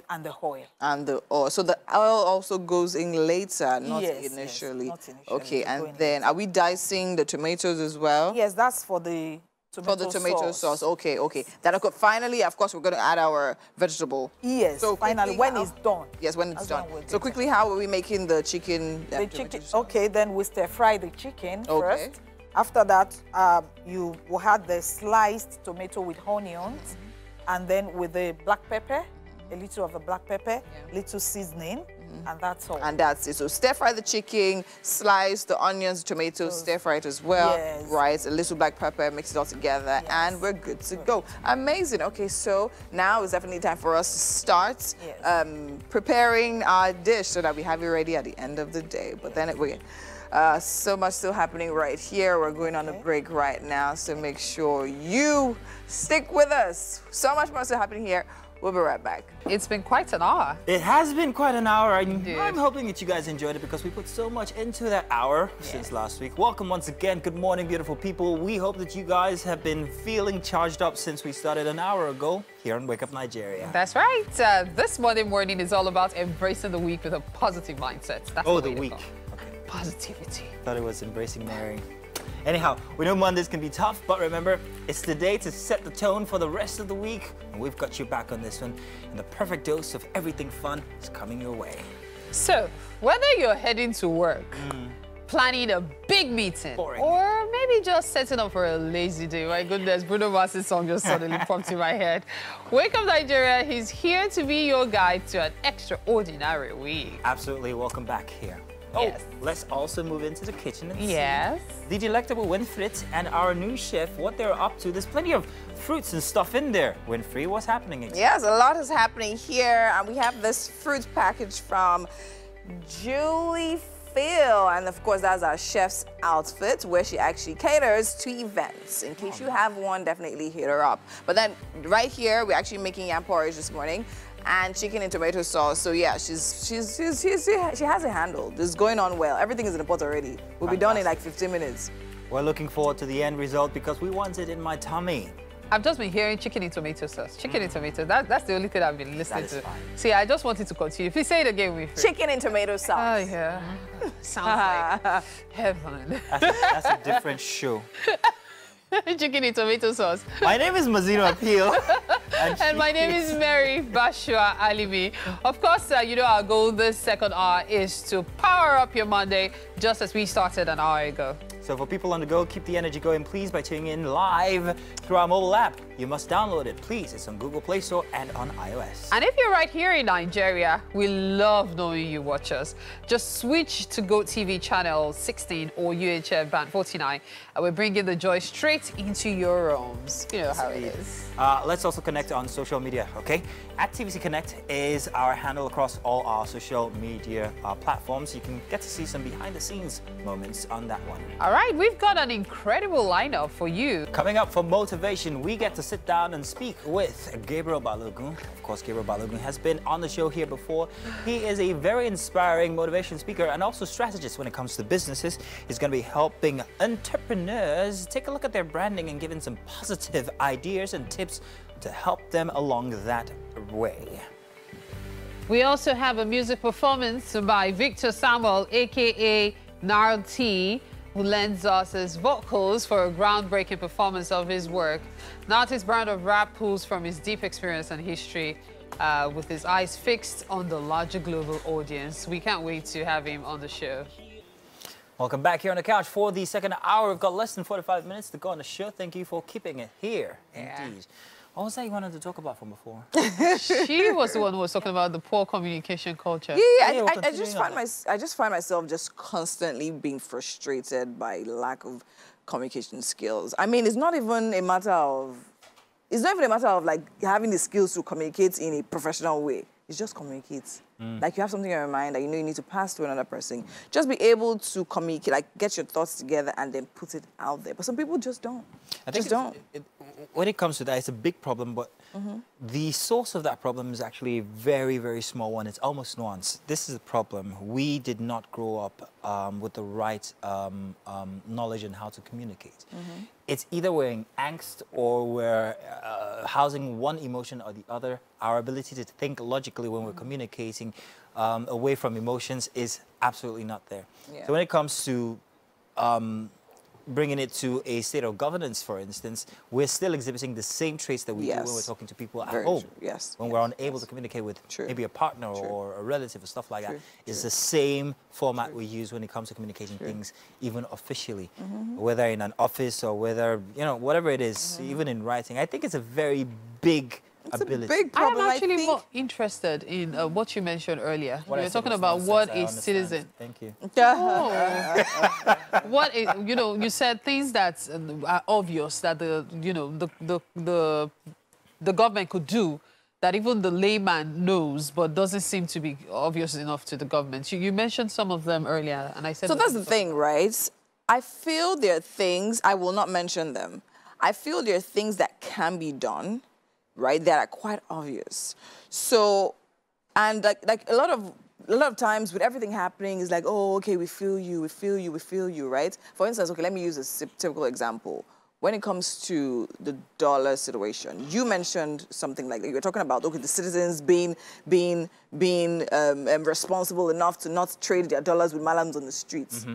And the oil. And the oil. So the oil also goes in later, not Yes, initially. not initially. Okay, and then are we dicing the tomatoes as well? Yes, that's for the tomato sauce. Okay, okay. Then finally, of course, we're going to add our vegetable. Yes. So finally, when it's done. Yes, when it's done. So quickly, how are we making the chicken? The chicken. Okay, then we stir fry the chicken first. After that, you will have the sliced tomato with onions, and then with the black pepper. A little of the black pepper, little seasoning, and that's all. And that's it. So stir fry the chicken, slice the onions, tomatoes, stir fry it as well. Yes. Right, a little black pepper, mix it all together, and we're good to go. Amazing. Okay, so now it's definitely time for us to start preparing our dish so that we have it ready at the end of the day. But then so much still happening right here. We're going on a break right now, so make sure you stick with us. So much more still happening here. We'll be right back. It's been quite an hour. It has been quite an hour. I'm hoping that you guys enjoyed it because we put so much into that hour since last week. Welcome once again. Good morning, beautiful people. We hope that you guys have been feeling charged up since we started an hour ago here on Wake Up Nigeria. That's right. This Monday morning is all about embracing the week with a positive mindset. That's the week. Okay. Positivity. Thought it was embracing Mary. Anyhow, we know Mondays can be tough, but remember, it's the day to set the tone for the rest of the week. And we've got you back on this one. And the perfect dose of everything fun is coming your way. So, whether you're heading to work, planning a big meeting, or maybe just setting up for a lazy day, my goodness, Bruno Mars's song just suddenly popped in my head. Wake Up Nigeria is here to be your guide to an extraordinary week. Absolutely, welcome back here. Let's also move into the kitchen and see the delectable Winfrit and our new chef, what they're up to. There's plenty of fruits and stuff in there. Winfrey, what's happening exactly? Yes, a lot is happening here. And we have this fruit package from Julie Phil. And of course, that's our chef's outfit where she actually caters to events. In case you have one, definitely hit her up. But then right here, we're actually making yam porridge this morning. And chicken and tomato sauce. So yeah, she has it handled. It's going on well. Everything is in the pot already. We'll be done in like 15 minutes. We're looking forward to the end result because we want it in my tummy. I've just been hearing chicken and tomato sauce. Chicken and tomato. That's the only thing I've been listening to. Fine. See, I just wanted to continue. Please say it again with me. Chicken and tomato sauce. Oh yeah. Sounds like heaven. That's a different show. Chicken and tomato sauce. My name is Mazino Appeal. And my name is Mary Bashua Alimi. Of course, you know our goal this second hour is to power up your Monday just as we started an hour ago. So for people on the go, keep the energy going, please, by tuning in live through our mobile app. You must download it, please. It's on Google Play Store and on iOS. And if you're right here in Nigeria, we love knowing you watch us. Just switch to GOTV channel 16 or UHF band 49, and we're bringing the joy straight into your homes. You know how it is. Let's also connect on social media, okay? At TVC Connect is our handle across all our social media platforms. You can get to see some behind-the-scenes moments on that one. All right, we've got an incredible lineup for you. Coming up for motivation, we get to sit down and speak with Gabriel Balogun. Of course, Gabriel Balogun has been on the show here before. He is a very inspiring motivation speaker and also strategist when it comes to businesses. He's going to be helping entrepreneurs take a look at their branding and giving some positive ideas and tips to help them along that way. We also have a music performance by Victor Samuel, a.k.a. Nile T, who lends us his vocals for a groundbreaking performance of his work. Nile brand of rap pulls from his deep experience and history with his eyes fixed on the larger global audience. We can't wait to have him on the show. Welcome back here on the couch for the second hour. We've got less than 45 minutes to go on the show. Thank you for keeping it here. Yeah. Indeed. What was that you wanted to talk about from before? She was the one who was talking about the poor communication culture. Yeah, I just find myself just constantly being frustrated by lack of communication skills. I mean, it's not even a matter of like having the skills to communicate in a professional way. It's just communicate. Like you have something in your mind that you know you need to pass to another person. Just be able to communicate, like get your thoughts together and then put it out there. But some people just don't. I think when it comes to that, it's a big problem, but the source of that problem is actually a very, very small one. It's almost nuanced. This is a problem. We did not grow up with the right knowledge on how to communicate. It's either we're in angst or we're housing one emotion or the other. Our ability to think logically when we're communicating away from emotions is absolutely not there. Yeah. So when it comes to bringing it to a state of governance, for instance, we're still exhibiting the same traits that we do when we're talking to people at home. When we're unable to communicate with maybe a partner or a relative or stuff like that. It's the same format we use when it comes to communicating things, even officially, whether in an office or whether, you know, whatever it is, even in writing. I think it's a very big ability. A big problem. I'm actually more interested in what you mentioned earlier. You were talking about what a citizen. Thank you. What is, you know, you said things that are obvious that the government could do that even the layman knows, but doesn't seem to be obvious enough to the government. You mentioned some of them earlier, and I said. So that's the thing, right? I feel there are things, I will not mention them. I feel there are things that can be done, right, that are quite obvious. So, and like a lot of times with everything happening, it's like, oh, okay, we feel you, right? For instance, okay, let me use a typical example. When it comes to the dollar situation, you mentioned something like that. You were talking about, okay, the citizens being responsible enough to not trade their dollars with malams on the streets.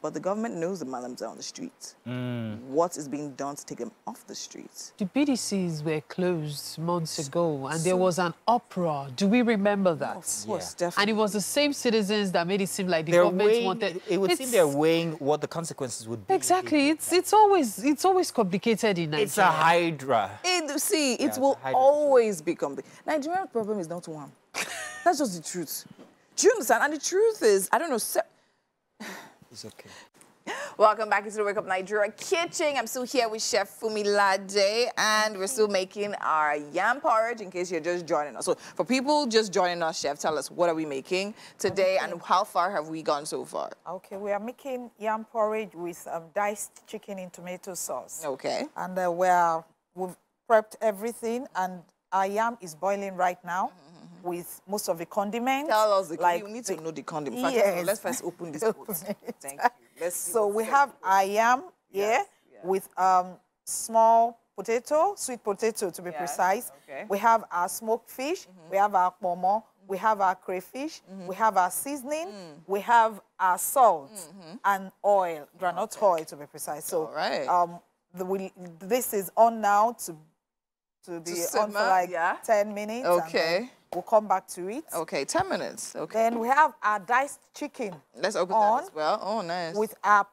But the government knows the malams are on the streets. What is being done to take them off the streets? The BDCs were closed months ago, and there was an uproar. Do we remember that? Of course, definitely. And it was the same citizens that made it seem like the government wanted. It would seem they're weighing what the consequences would be. Exactly. It's always complicated in Nigeria. It's a hydra. It will always be complicated. Nigeria's problem is not one. That's just the truth. Do you understand? And the truth is, I don't know. It's okay. Welcome back into the Wake Up Nigeria kitchen. I'm still here with Chef Fumilade, and we're still making our yam porridge in case you're just joining us. So for people just joining us, Chef, tell us, what are we making today and how far have we gone so far? Okay, we are making yam porridge with diced chicken in tomato sauce. Okay. And we've prepped everything, and our yam is boiling right now. With most of the condiments. Tell us, we need to know the condiments. Yes. Let's first open this pot. Thank you. Let's see. So we have our yam here with small potato, sweet potato to be precise. Okay. We have our smoked fish. We have our pomo. We have our crayfish. We have our seasoning. We have our salt and oil, granite oil to be precise. So this is on now to be on for like 10 minutes. Okay. We'll come back to it. Okay, 10 minutes. Okay. Then we have our diced chicken. Let's open that as well. Oh, nice. With our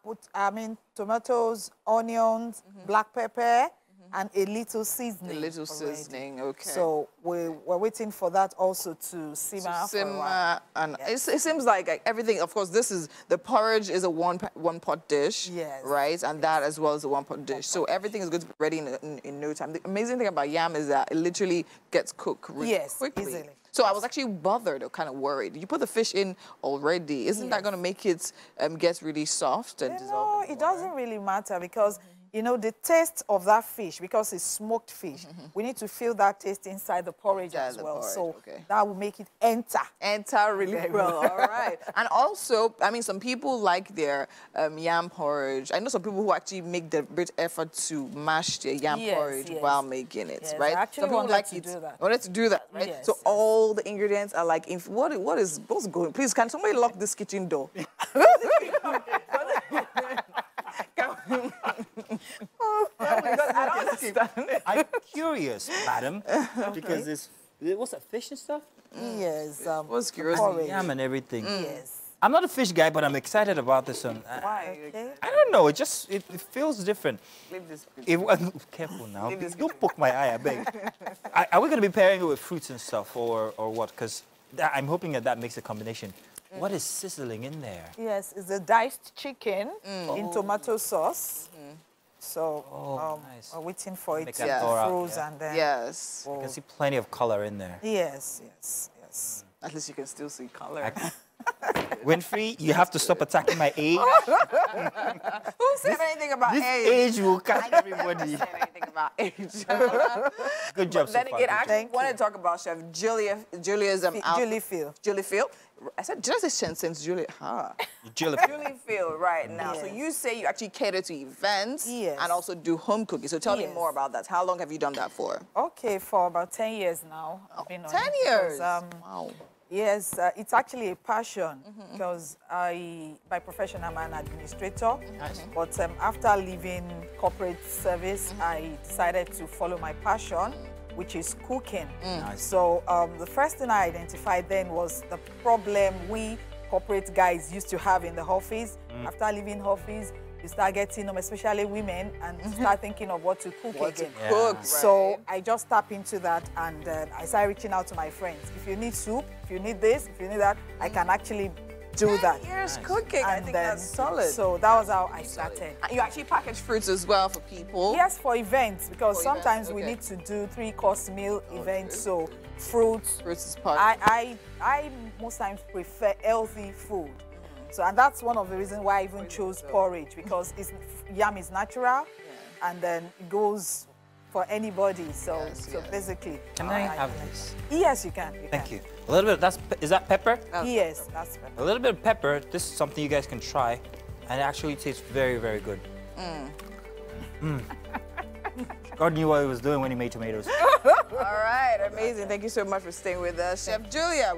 tomatoes, onions, black pepper, and a little seasoning. A little seasoning, okay. So we're waiting for that also to simmer for a while. And it seems like everything, of course, the porridge is a one pot dish, right? And that as well is a one pot dish. So everything is going to be ready in no time. The amazing thing about yam is that it literally gets cooked really quickly. Easily. So I was actually bothered or kind of worried. You put the fish in already. Isn't that going to make it get really soft and dissolve? No, it doesn't really matter because you know, the taste of that fish, because it's smoked fish, we need to feel that taste inside the porridge as well. So that will make it enter really well. All right. And also, I mean, some people like their yam porridge. I know some people who actually make the great effort to mash their yam porridge while making it, right? Actually, some people like it. Wanted to do that, right? Yes, so all the ingredients are like, what's going? Please, can somebody lock this kitchen door? I don't understand. I'm curious, madam, because what's that, fish and stuff? Yes. What's curious? porridge. Yam and everything. Yes. I'm not a fish guy, but I'm excited about this one. Why? Okay. I don't know. It feels different. Leave this. Careful now. Don't poke my eye, I beg. Are we going to be pairing it with fruits and stuff, or what? Because I'm hoping that makes a combination. What is sizzling in there? Yes, it's the diced chicken in tomato sauce. So nice. we're waiting for it Make to that thaw out, freeze yeah. and then. Yes. I can see plenty of color in there. Yes, yes, yes. At least you can still see color. Winfrey, you have to stop attacking my age. Who said anything about This age? age will catch everybody. Said anything about age. Good job so Then far. again, I Good job. actually want to talk about Chef Julia's Julie Phil. Julie Phil. I said just since Julie. Jill, Julie Phil right now. So Yes. you say you actually cater to events Yes. and also do home cooking. So tell me Yes. more about that. How long have you done that for? Okay, for about 10 years now. I've been on 10 it years. because, Wow. Yes, it's actually a passion because by profession, I'm an administrator. Nice. But after leaving corporate service, I decided to follow my passion, which is cooking. Nice. So the first thing I identified then was the problem we corporate guys used to have in the office. After leaving office, you start getting them, especially women, and start thinking of what to cook again. Yeah. Cook, right? So I just tap into that, and I started reaching out to my friends. If you need soup, if you need this, if you need that, I can actually do that. Years cooking. I And think then- that's solid. So that was how I started. You actually package fruits as well for people. Yes, for events, because For sometimes events, we okay. need to do 3-course meal events. So fruits. Fruits is part. I most times prefer healthy food. So, and that's one of the reasons why I even chose porridge, because yam is natural, and then it goes for anybody. So, basically. Can I have this? Yes, you can. Thank you. A little bit. Is that pepper? Yes, that's pepper. A little bit of pepper. This is something you guys can try, and it actually tastes very, very good. God knew what he was doing when he made tomatoes. All right, amazing. Thank you so much for staying with us. Chef Julia,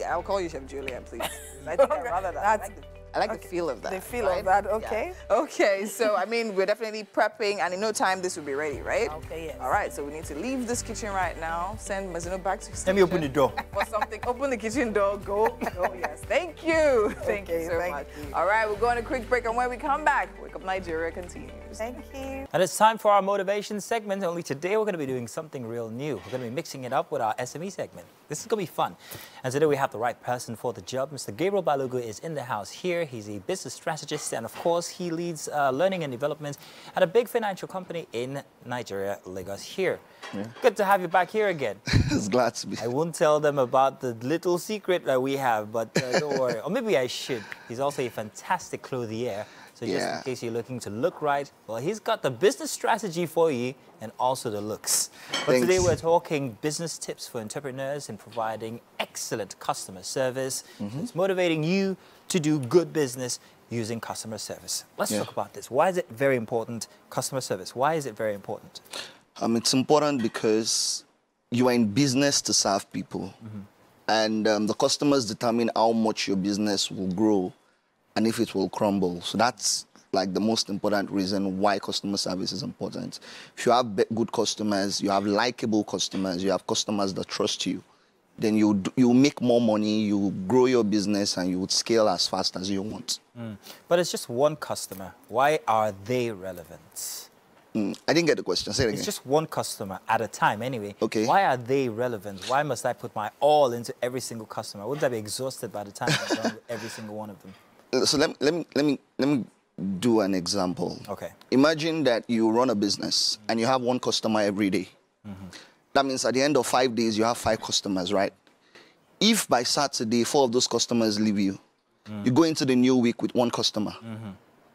I'll call you Chef Julia, please. I think I'd rather that. I like the feel of that. The feel right? of that, okay. Yeah. Okay, so I mean, we're definitely prepping, and in no time this will be ready, right? Okay, yes. All right, so we need to leave this kitchen right now. Send Mazino back to his Let me open the door. for something. Open the kitchen door. Go. Yes. Thank you. Thank you so much. All right, we're going to a quick break, and when we come back, Wake Up Nigeria continues. Thank you. And it's time for our motivation segment. Only today we're going to be doing something real new. We're going to be mixing it up with our SME segment. This is going to be fun. And today we have the right person for the job. Mr. Gabriel Balogu is in the house here. He's a business strategist, and of course he leads learning and development at a big financial company in Nigeria, Lagos here. Yeah. Good to have you back here again. It's glad to be. I won't tell them about the little secret that we have, but don't worry. Or maybe I should. He's also a fantastic clothier. So just in case you're looking to look right, well, he's got the business strategy for you and also the looks. But Thanks. today we're talking business tips for entrepreneurs and providing excellent customer service. It's motivating you to do good business using customer service. Let's talk about this. Why is it very important, customer service? Why is it very important? It's important because you are in business to serve people. And the customers determine how much your business will grow and if it will crumble. So that's like the most important reason why customer service is important. If you have good customers, you have likable customers, you have customers that trust you, then you make more money, you grow your business, and you would scale as fast as you want. But it's just one customer. Why are they relevant? I didn't get the question. Say it again. It's just one customer at a time anyway. Okay. Why are they relevant? Why must I put my all into every single customer? Wouldn't I be exhausted by the time I'm done with every single one of them? So let me do an example. Okay. Imagine that you run a business and you have one customer every day. That means at the end of 5 days, you have 5 customers, right? If by Saturday, 4 of those customers leave you, you go into the new week with 1 customer.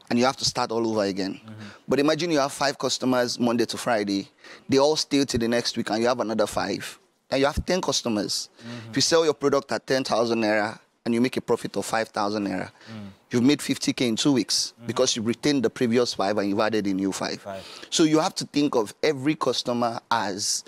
And you have to start all over again. But imagine you have 5 customers Monday to Friday. They all stay till the next week and you have another 5. And you have 10 customers. If you sell your product at 10,000 naira and you make a profit of 5,000 naira, you've made 50K in 2 weeks because you've retained the previous 5 and you've added a new 5. So you have to think of every customer as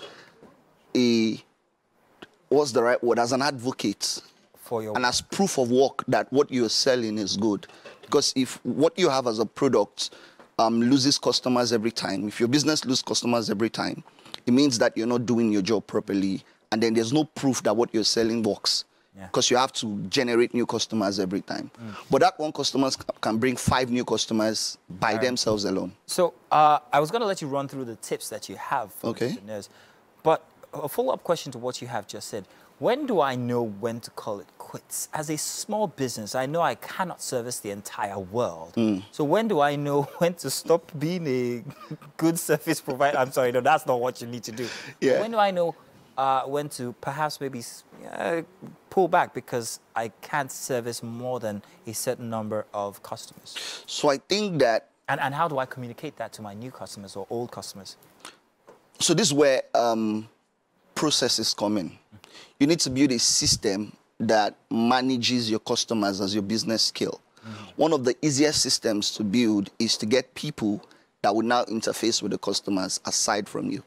what's the right word? As an advocate For your and as proof of work that what you're selling is good. Because if what you have as a product loses customers every time, if your business loses customers every time, it means that you're not doing your job properly, and then there's no proof that what you're selling works. Because you have to generate new customers every time. But that one customer can bring 5 new customers by themselves alone. So I was going to let you run through the tips that you have for entrepreneurs. But a follow-up question to what you have just said. When do I know when to call it quits? As a small business, I know I cannot service the entire world. So when do I know when to stop being a good service provider? I'm sorry, no, that's not what you need to do. Yeah. When do I know when to perhaps maybe pull back because I can't service more than a certain number of customers? So I think that... And how do I communicate that to my new customers or old customers? So this is where processes come in. You need to build a system that manages your customers as your business scale. One of the easiest systems to build is to get people that will now interface with the customers aside from you.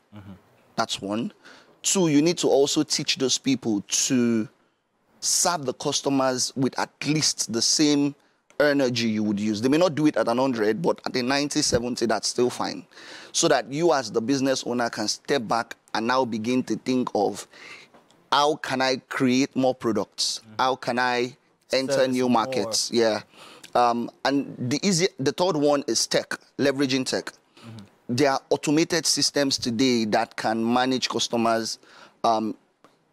That's one. 2, you need to also teach those people to serve the customers with at least the same energy you would use. They may not do it at 100, but at a 90, 70, that's still fine. So that you as the business owner can step back and now begin to think of, how can I create more products? How can I enter new markets? Yeah. And the third one is tech, leveraging tech. There are automated systems today that can manage customers'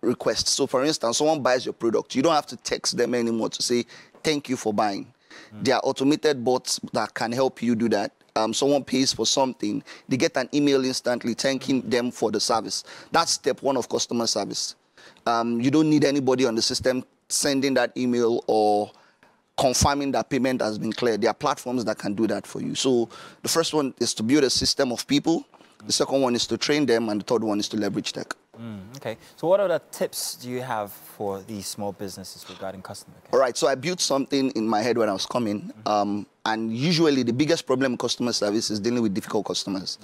requests. So for instance, someone buys your product. You don't have to text them anymore to say, thank you for buying. There are automated bots that can help you do that. Someone pays for something, they get an email instantly thanking them for the service. That's step 1 of customer service. You don't need anybody on the system sending that email or confirming that payment has been cleared. There are platforms that can do that for you. So the first one is to build a system of people. The second one is to train them, and the third one is to leverage tech. Okay. So what other tips do you have for these small businesses regarding customer care? All right. So I built something in my head when I was coming. And usually the biggest problem in customer service is dealing with difficult customers.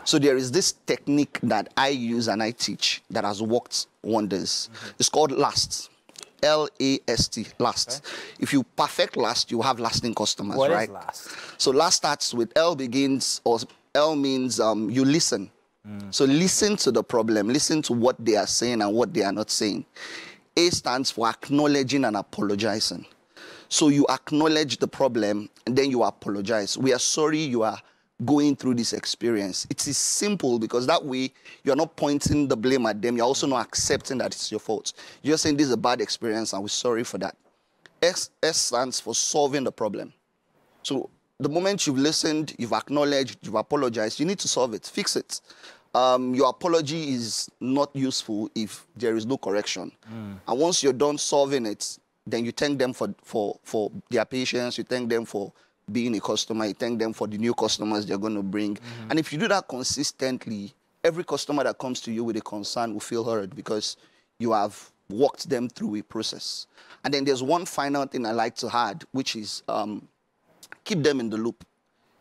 So there is this technique that I use and I teach that has worked wonders. It's called LAST. L-A-S-T, last. If you perfect last, you have lasting customers, what right? What is last? So last starts with L begins, or L means you listen. So listen to the problem, listen to what they are saying and what they are not saying. A stands for acknowledging and apologizing. So you acknowledge the problem and then you apologize. We are sorry you are going through this experience. It is simple because that way you're not pointing the blame at them. You're also not accepting that it's your fault. You're saying this is a bad experience and we're sorry for that. S stands for solving the problem. So the moment you've listened, you've acknowledged, you've apologized, you need to solve it, fix it. Your apology is not useful if there is no correction. And once you're done solving it, then you thank them for their patience, you thank them for being a customer, you thank them for the new customers they're going to bring. And if you do that consistently, every customer that comes to you with a concern will feel heard because you have walked them through a process. And then there's one final thing I like to add, which is keep them in the loop.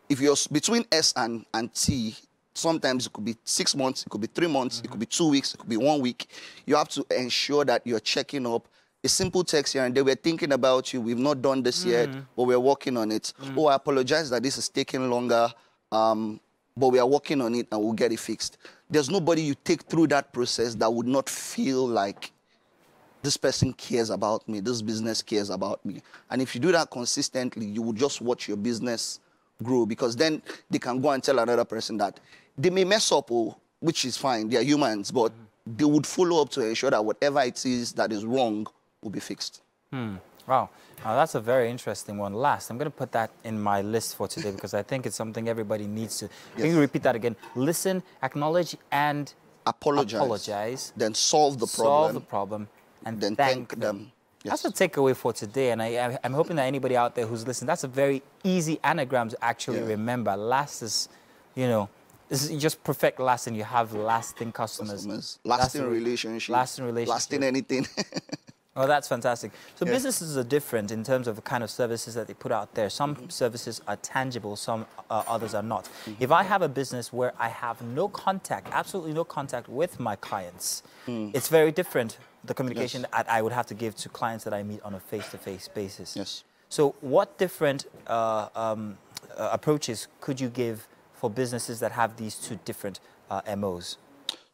If you're between S and T, sometimes it could be 6 months, it could be 3 months, it could be 2 weeks, it could be 1 week. You have to ensure that you're checking up. A simple text here and there, we're thinking about you, we've not done this yet, but we're working on it. Oh, I apologize that this is taking longer, but we are working on it and we'll get it fixed. There's nobody you take through that process that would not feel like this person cares about me, this business cares about me. And if you do that consistently, you will just watch your business grow, because then they can go and tell another person that they may mess up, which is fine, they are humans, but they would follow up to ensure that whatever it is that is wrong will be fixed. Wow, that's a very interesting one. Last, I'm going to put that in my list for today because I think it's something everybody needs to. Can you repeat that again? Listen, acknowledge, and apologize. Then solve the problem. Solve the problem, and then thank them. Yes. That's the takeaway for today, and I'm hoping that anybody out there who's listening, that's a very easy anagram to actually remember. Last is, you know, this is just perfect last, and you have lasting customers. Lasting relationships. Lasting relationships. Lasting anything. Oh, that's fantastic. So businesses are different in terms of the kind of services that they put out there. Some services are tangible, some others are not. If I have a business where I have no contact, absolutely no contact with my clients, it's very different, the communication that I would have to give to clients that I meet on a face-to-face basis. Yes. So what different approaches could you give for businesses that have these two different MOs?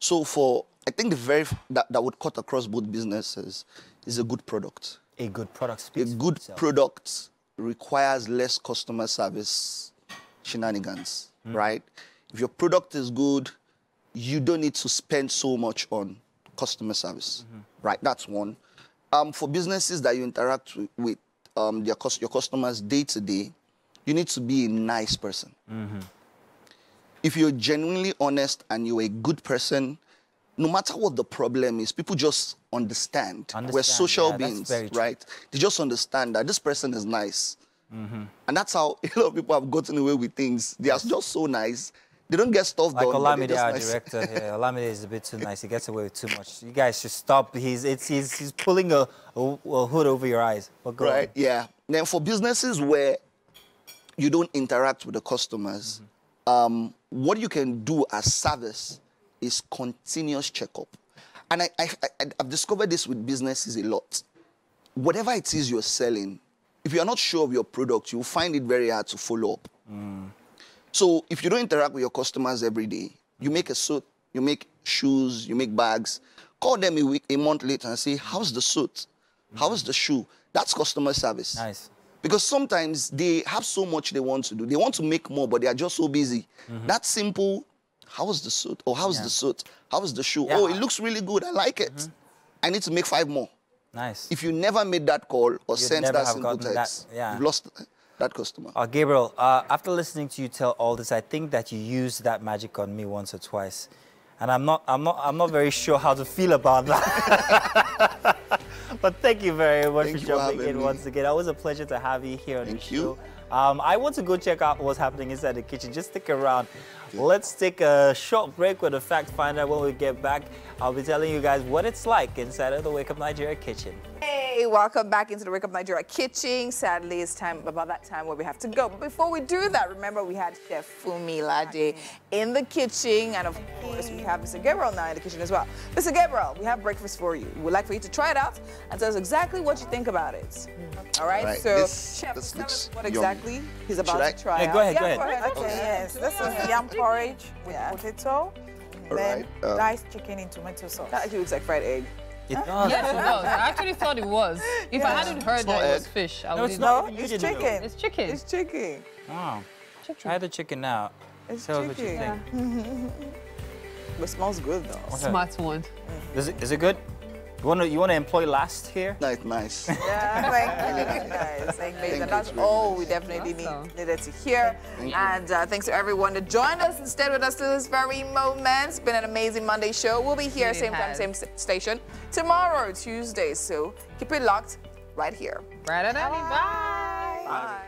So I think that would cut across both businesses is a good product. A good product speaks A good for itself. product requires less customer service shenanigans, right? If your product is good, you don't need to spend so much on customer service, right? That's one. For businesses that you interact with your customers day to day, you need to be a nice person. If you're genuinely honest and you're a good person, no matter what the problem is, people just understand. We're social beings, right? They just understand that this person is nice. And that's how a lot of people have gotten away with things. They are just so nice. They don't get stuff done. Like Olamide, our nice. director here. Olamide is a bit too nice. He gets away with too much. You guys should stop. He's pulling a hood over your eyes. But go on. Yeah. Then for businesses where you don't interact with the customers, what you can do as service is continuous checkup. And I've discovered this with businesses a lot. Whatever it is you're selling, if you're not sure of your product, you'll find it very hard to follow up. So if you don't interact with your customers every day, you make a suit, you make shoes, you make bags, call them a month later and say, how's the suit? How's the shoe? That's customer service. Nice. Because sometimes they have so much they want to do. They want to make more, but they are just so busy. That simple, how is the suit? Or how's the suit? How is the shoe? Oh, it looks really good. I like it. I need to make 5 more. Nice. If you never made that call or sent that simple text, that, you've lost that customer. Gabriel, after listening to you tell all this, I think that you used that magic on me once or twice. And I'm not very sure how to feel about that. But thank you very much for jumping in once again. Always a pleasure to have you here on the show. I want to go check out what's happening inside the kitchen. Just stick around. Let's take a short break with a fact finder. When we get back, I'll be telling you guys what it's like inside of the Wake Up Nigeria kitchen. Hey, welcome back into the Wake Up Nigeria kitchen. Sadly, it's time about that time where we have to go. But before we do that, remember we had Chef Fumi Lade in the kitchen, and of course we have Mr. Gabriel now in the kitchen as well. Mr. Gabriel, we have breakfast for you. We'd like for you to try it out and tell us exactly what you think about it. All right. So, Chef, tell us what exactly he's about to try out. Go ahead. Okay, yes. This is yam porridge with potato, then diced chicken in tomato sauce. That actually looks like fried egg. It does. Yes, it does. I actually thought it was. If I hadn't heard that it was fish, I would No, have. it's chicken. It's chicken. It's chicken. Oh. Try the chicken now. It's Tell us what you think. But it smells good though. Smart one. Is it good? You want to employ last here? No, it's nice. Yeah, thank you guys. Thank you. That's all we definitely needed to hear. And thanks to everyone that joined us and stayed with us to this very moment. It's been an amazing Monday show. We'll be here same time, same station tomorrow, Tuesday. So keep it locked right here. Bye. Bye.